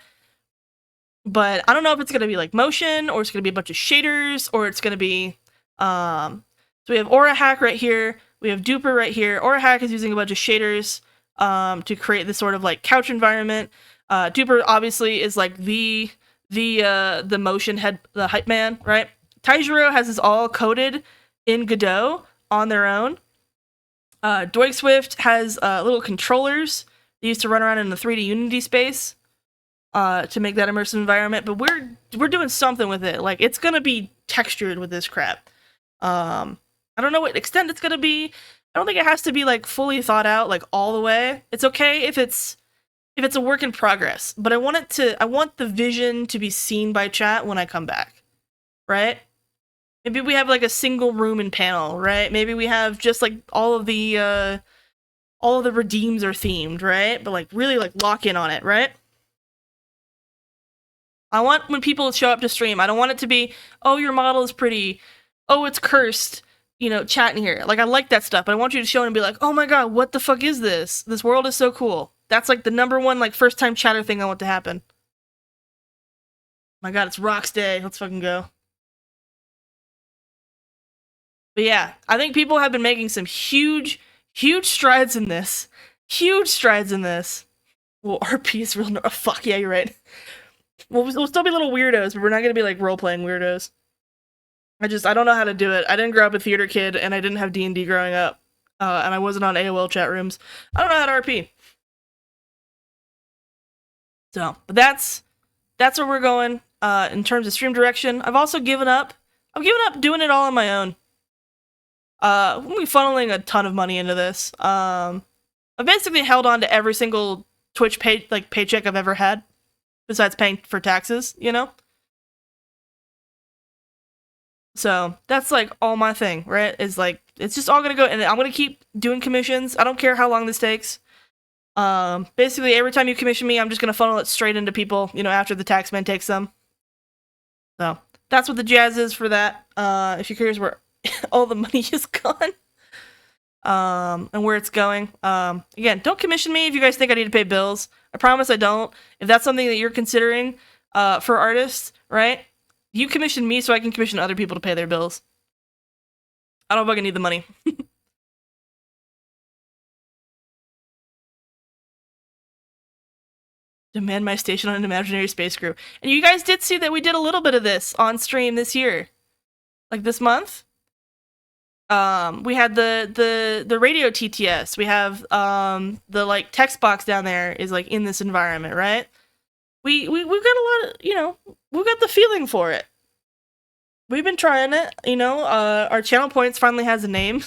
But I don't know if it's gonna be like motion, or it's gonna be a bunch of shaders, or it's gonna be so we have Aura Hack right here. We have Duper right here. Orahack is using a bunch of shaders to create this sort of like couch environment. Duper obviously is like the motion head, the hype man, right? Taijiro has this all coded in Godot on their own. Doig Swift has little controllers they used to run around in the 3D Unity space to make that immersive environment. But we're doing something with it. Like, it's gonna be textured with this crap. I don't know what extent it's gonna be. I don't think it has to be like fully thought out, like all the way. It's okay if it's a work in progress, but I want the vision to be seen by chat when I come back, right? Maybe we have like a single room and panel, right? Maybe we have just like all of the redeems are themed, right? But like really like lock in on it, right? I want when people show up to stream, I don't want it to be, oh, your model is pretty, oh, it's cursed, you know, chat in here. Like, I like that stuff, but I want you to show it and be like, oh my god, what the fuck is this? This world is so cool. That's like the #1 like first time chatter thing I want to happen. My god, it's Rocks Day. Let's fucking go. But yeah, I think people have been making some huge strides in this. Huge strides in this. Well, RP is real. Oh, fuck yeah, you're right. We'll still be little weirdos, but we're not gonna be like role playing weirdos. I don't know how to do it. I didn't grow up a theater kid, and I didn't have D&D growing up, and I wasn't on AOL chat rooms. I don't know how to RP. So, but that's where we're going in terms of stream direction. I've also given up. I've given up doing it all on my own. We'll be funneling a ton of money into this. I've basically held on to every single Twitch paycheck I've ever had, besides paying for taxes, you know? So that's like all my thing, right? Is like, it's just all gonna go, and I'm gonna keep doing commissions. I don't care how long this takes. Basically every time you commission me, I'm just gonna funnel it straight into people, you know, after the taxman takes them. So that's what the jazz is for that. If you're curious where all the money is gone, and where it's going. Again, don't commission me if you guys think I need to pay bills. I promise I don't. If that's something that you're considering, for artists, right? You commission me so I can commission other people to pay their bills. I don't fucking need the money. Demand my station on an imaginary space crew. And you guys did see that we did a little bit of this on stream this year. Like this month. We had the radio TTS. We have the like text box down there is like in this environment, right? We've got a lot of, you know, we've got the feeling for it. We've been trying it, you know. Our channel points finally has a name.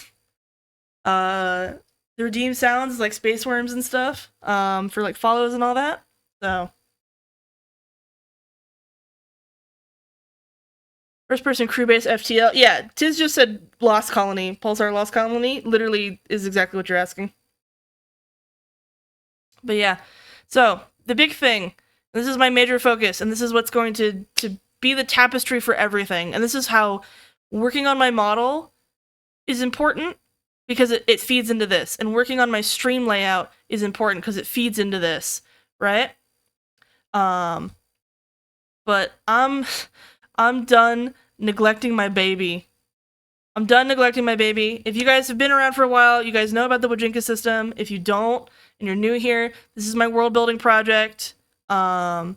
The redeem sounds like space worms and stuff. For like follows and all that. So first person crew base FTL. Yeah, Tiz just said Lost Colony. Pulsar Lost Colony literally is exactly what you're asking. But yeah, so the big thing, this is my major focus, and this is what's going to be the tapestry for everything. And this is how working on my model is important because it feeds into this. And working on my stream layout is important because it feeds into this, right? But I'm done neglecting my baby. I'm done neglecting my baby. If you guys have been around for a while, you guys know about the Wojinka system. If you don't, and you're new here, this is my world building project. TLDR,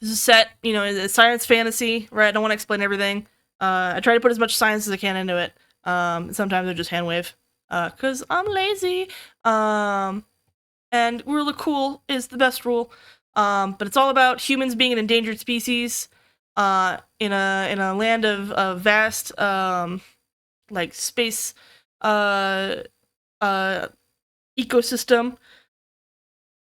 this is set, you know, it's science fantasy, right? I don't want to explain everything. I try to put as much science as I can into it. Sometimes I just hand wave, cause I'm lazy. And rule of cool is the best rule. But it's all about humans being an endangered species, in a land of vast, like space, ecosystem,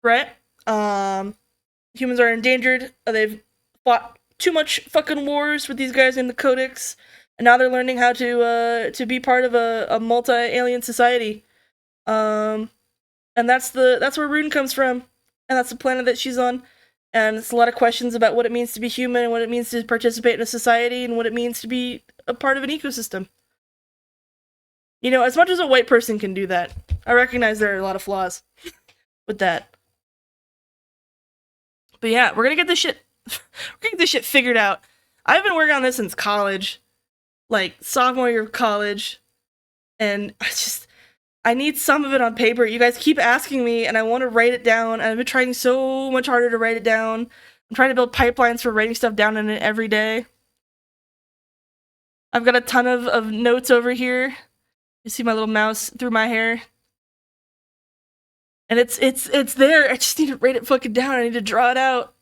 right? Humans are endangered. They've fought too much fucking wars with these guys in the Codex, and now they're learning how to be part of a multi-alien society. And that's where Rune comes from, and that's the planet that she's on. And it's a lot of questions about what it means to be human, and what it means to participate in a society, and what it means to be a part of an ecosystem. You know, as much as a white person can do that, I recognize there are a lot of flaws with that. But yeah, we're gonna get this shit figured out. I've been working on this since college. like sophomore year of college, and I need some of it on paper. You guys keep asking me, and I want to write it down. And I've been trying so much harder to write it down. I'm trying to build pipelines for writing stuff down in it every day. I've got a ton of notes over here. You see my little mouse through my hair. And it's there. I just need to write it fucking down. I need to draw it out.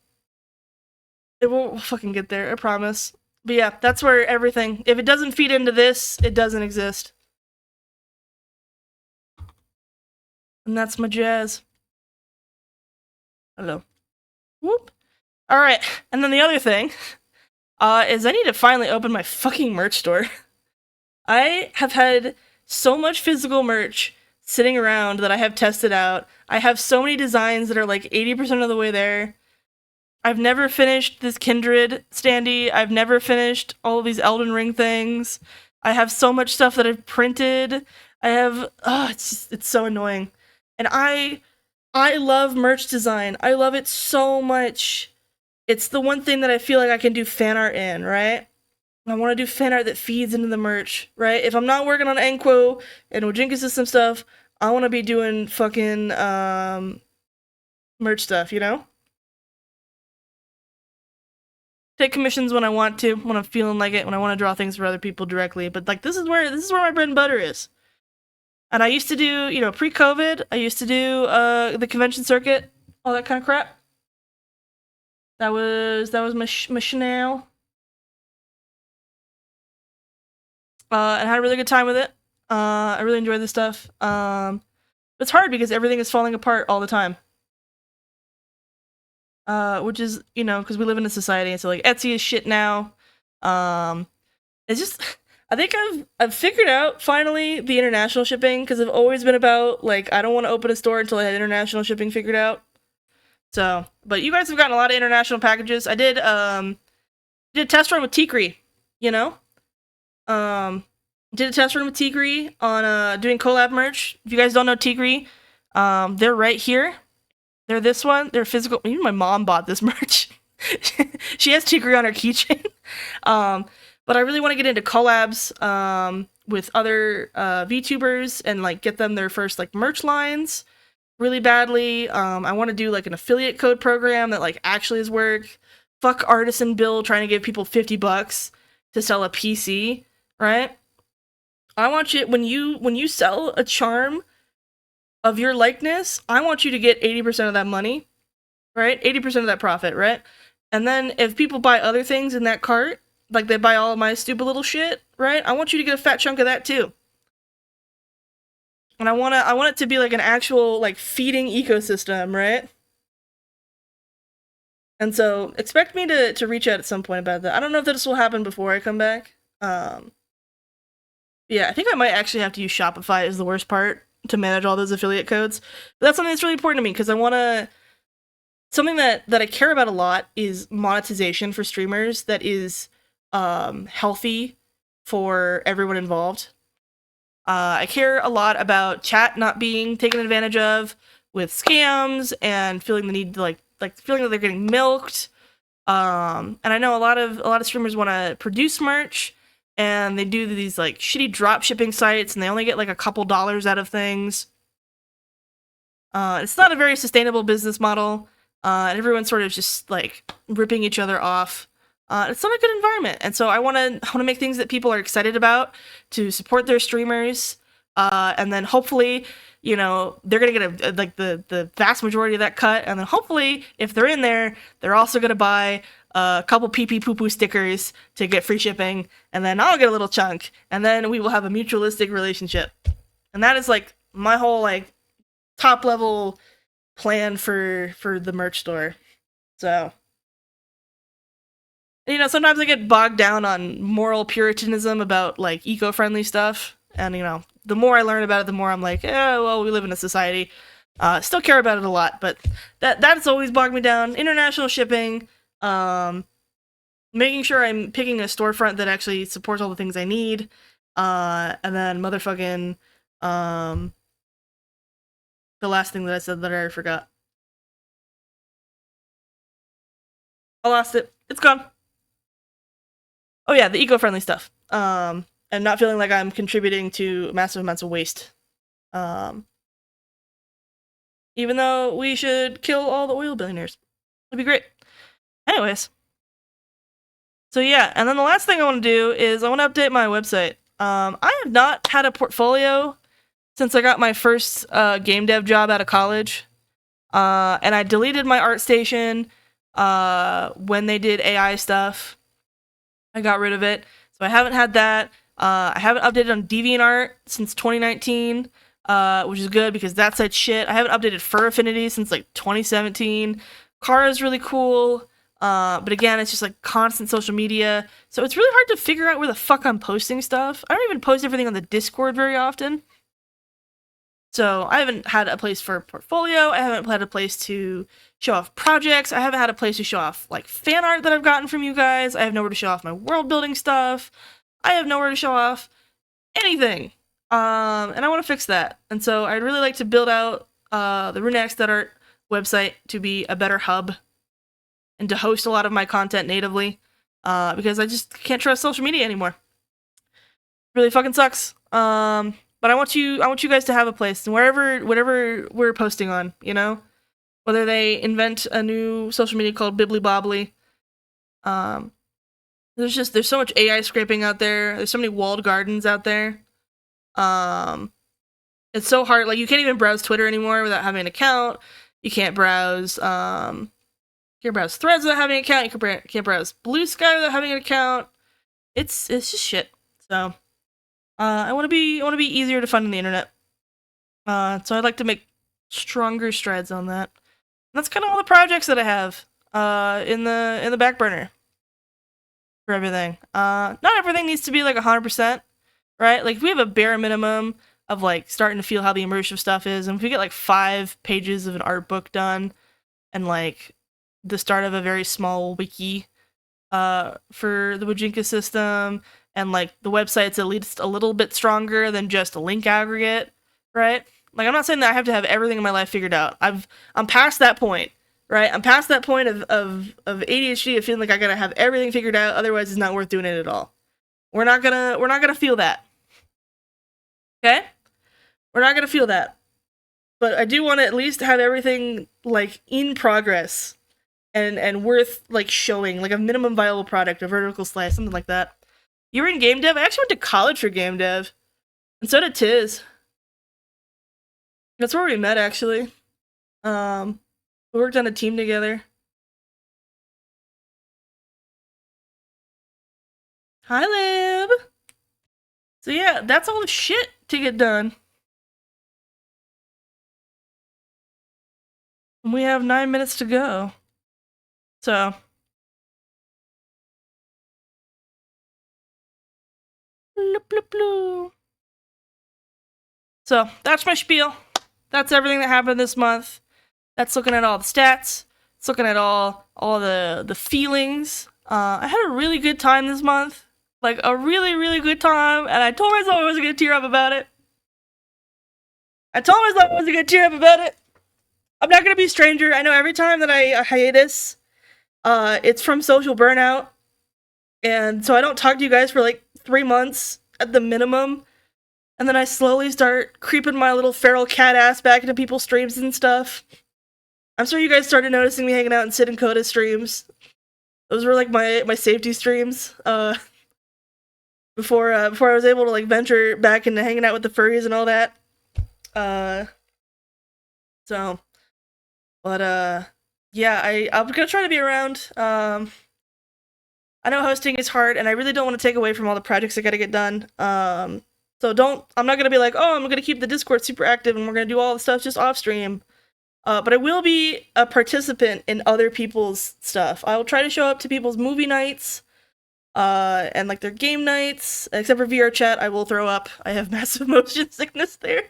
It won't fucking get there, I promise. But yeah, that's where everything... If it doesn't feed into this, it doesn't exist. And that's my jazz. Hello. Whoop. Alright, and then the other thing is I need to finally open my fucking merch store. I have had so much physical merch sitting around that I have tested out. I have so many designs that are like 80% of the way there. I've never finished this Kindred standee. I've never finished all of these Elden Ring things. I have so much stuff that I've printed. I have... it's so annoying. And I love merch design. I love it so much. It's the one thing that I feel like I can do fan art in, right? I want to do fan art that feeds into the merch, right? If I'm not working on Enquo and Wajinka system stuff, I want to be doing fucking merch stuff, you know? Take commissions when I want to, when I'm feeling like it, when I want to draw things for other people directly. But like this is where my bread and butter is. And I used to do, you know, pre-COVID, I used to do the convention circuit, all that kind of crap. That was my Chanel. And I had a really good time with it. I really enjoyed this stuff. It's hard because everything is falling apart all the time. Which is, you know, because we live in a society, and so like Etsy is shit now. It's just, I think I've figured out finally the international shipping, because I've always been about like I don't want to open a store until I had international shipping figured out. So, but you guys have gotten a lot of international packages. I did a test run with Tikri, you know. Did a test run with Tikri on doing collab merch. If you guys don't know Tikri, they're right here. They're this one. They're physical. Even my mom bought this merch. She has Tikri on her keychain. But I really want to get into collabs with other VTubers and like get them their first like merch lines really badly. I want to do like an affiliate code program that like actually is work. Fuck Artisan Bill trying to give people $50 to sell a PC, right? I want you, when you sell a charm of your likeness, I want you to get 80% of that money, right? 80% of that profit, right? And then if people buy other things in that cart, like they buy all of my stupid little shit, right? I want you to get a fat chunk of that too. And I want it to be like an actual like feeding ecosystem, right? And so expect me to reach out at some point about that. I don't know if this will happen before I come back. Yeah, I think I might actually have to use Shopify as the worst part to manage all those affiliate codes. But that's something that's really important to me because I want to... Something that I care about a lot is monetization for streamers that is healthy for everyone involved. I care a lot about chat not being taken advantage of with scams and feeling the need to like feeling that they're getting milked. And I know a lot of streamers want to produce merch and they do these like shitty drop shipping sites and they only get like a couple dollars out of things. It's not a very sustainable business model. And everyone's sort of just like ripping each other off. It's not a good environment, and so I want to make things that people are excited about to support their streamers, and then hopefully, you know, they're gonna get like the vast majority of that cut, and then hopefully, if they're in there, they're also gonna buy a couple pee poo poo stickers to get free shipping, and then I'll get a little chunk, and then we will have a mutualistic relationship, and that is like my whole like top level plan for the merch store. So. You know, sometimes I get bogged down on moral puritanism about, like, eco-friendly stuff. And, you know, the more I learn about it, the more I'm like, well, we live in a society. Still care about it a lot, but that's always bogged me down. International shipping, making sure I'm picking a storefront that actually supports all the things I need. And then motherfucking, the last thing that I said that I already forgot. I lost it. It's gone. Oh yeah, the eco-friendly stuff. and not feeling like I'm contributing to massive amounts of waste. Even though we should kill all the oil billionaires. It'd be great. Anyways. So yeah, and then the last thing I want to do is I want to update my website. I have not had a portfolio since I got my first game dev job out of college. And I deleted my ArtStation when they did AI stuff. I got rid of it. So I haven't had that. I haven't updated on DeviantArt since 2019, which is good because that site's shit. I haven't updated Fur Affinity since like 2017. Kara's really cool. But again, it's just like constant social media. So it's really hard to figure out where the fuck I'm posting stuff. I don't even post everything on the Discord very often. So I haven't had a place for a portfolio. I haven't had a place to show off projects. I haven't had a place to show off like fan art that I've gotten from you guys. I have nowhere to show off my world building stuff. I have nowhere to show off anything. And I want to fix that. And so I'd really like to build out the Runex That Art website to be a better hub and to host a lot of my content natively, because I just can't trust social media anymore. Really fucking sucks. But I want you guys to have a place, and whatever we're posting on, you know, whether they invent a new social media called Bibbly Bobbly. There's so much AI scraping out there. There's so many walled gardens out there. It's so hard. Like, you can't even browse Twitter anymore without having an account. You can't browse Threads without having an account. You can't browse Blue Sky without having an account. It's just shit. So I want to be easier to find on the internet. So I'd like to make stronger strides on that. And that's kind of all the projects that I have in the back burner for everything. Not everything needs to be like 100%, right? Like, if we have a bare minimum of like starting to feel how the immersive stuff is, and if we get like 5 pages of an art book done and like the start of a very small wiki for the Wajinka system, and like the website's at least a little bit stronger than just a link aggregate, right? Like, I'm not saying that I have to have everything in my life figured out. I'm past that point, right? I'm past that point of ADHD, of feeling like I gotta have everything figured out, otherwise it's not worth doing it at all. We're not gonna feel that. Okay? We're not gonna feel that. But I do want to at least have everything like in progress and worth like showing, like a minimum viable product, a vertical slice, something like that. You were in game dev? I actually went to college for game dev. And so did Tiz. That's where we met, actually. We worked on a team together. Hi, Lib! So yeah, that's all the shit to get done. And we have 9 minutes to go. So. Bloop, bloop, bloop. So, that's my spiel. That's everything that happened this month. That's looking at all the stats. It's looking at all the feelings. I had a really good time this month. Like, a really, really good time. And I told myself I wasn't going to tear up about it. I'm not going to be a stranger. I know every time that I hiatus, it's from social burnout. And so I don't talk to you guys for like 3 months at the minimum. And then I slowly start creeping my little feral cat ass back into people's streams and stuff. I'm sure you guys started noticing me hanging out in Sid and Coda streams. Those were like my safety streams. Before I was able to like venture back into hanging out with the furries and all that. Yeah, I'm gonna try to be around. I know hosting is hard, and I really don't want to take away from all the projects I gotta get done. So I'm not gonna be like, oh, I'm gonna keep the Discord super active and we're gonna do all the stuff just off stream. But I will be a participant in other people's stuff. I will try to show up to people's movie nights, and like their game nights. Except for VR chat, I will throw up. I have massive motion sickness there.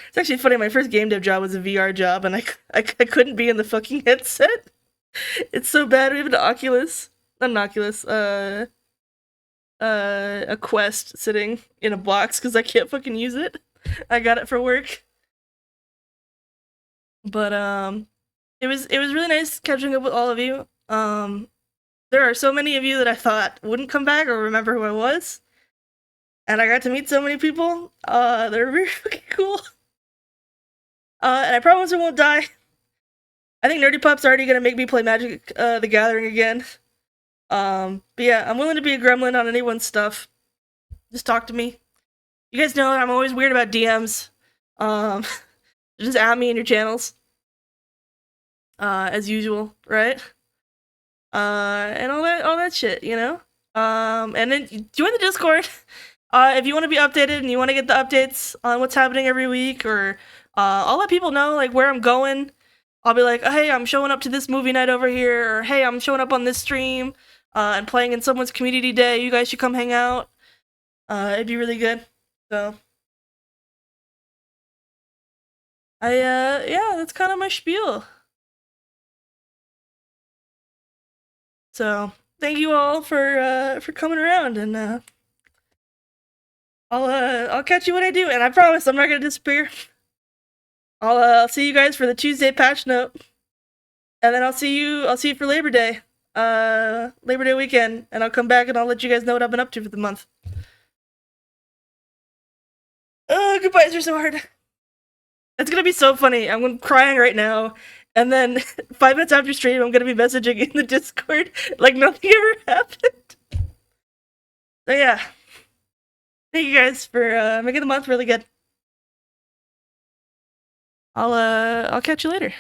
It's actually funny, my first game dev job was a VR job, and I couldn't be in the fucking headset. It's so bad. We have an Oculus. Not an Oculus, a Quest sitting in a box because I can't fucking use it. I got it for work. But it was really nice catching up with all of you. There are so many of you that I thought wouldn't come back or remember who I was. and I got to meet so many people. They're really fucking cool. And I promise I won't die. I think Nerdy Pup's already gonna make me play Magic the Gathering again. But yeah, I'm willing to be a gremlin on anyone's stuff. Just talk to me. You guys know I'm always weird about DMs. Just add me in your channels. As usual, right? And all that shit, you know? And then join the Discord. If you want to be updated and you want to get the updates on what's happening every week, or I'll let people know like where I'm going. I'll be like, oh, hey, I'm showing up to this movie night over here, or hey, I'm showing up on this stream and playing in someone's community day. You guys should come hang out. It'd be really good. So, yeah, that's kind of my spiel. So, thank you all for coming around, and I'll catch you when I do, and I promise I'm not gonna disappear. I'll see you guys for the Tuesday patch note, and then I'll see you for Labor Day weekend, and I'll come back and I'll let you guys know what I've been up to for the month. Oh, goodbyes are so hard. It's gonna be so funny. I'm crying right now, and then 5 minutes after stream, I'm gonna be messaging in the Discord like nothing ever happened. So yeah, thank you guys for making the month really good. I'll catch you later.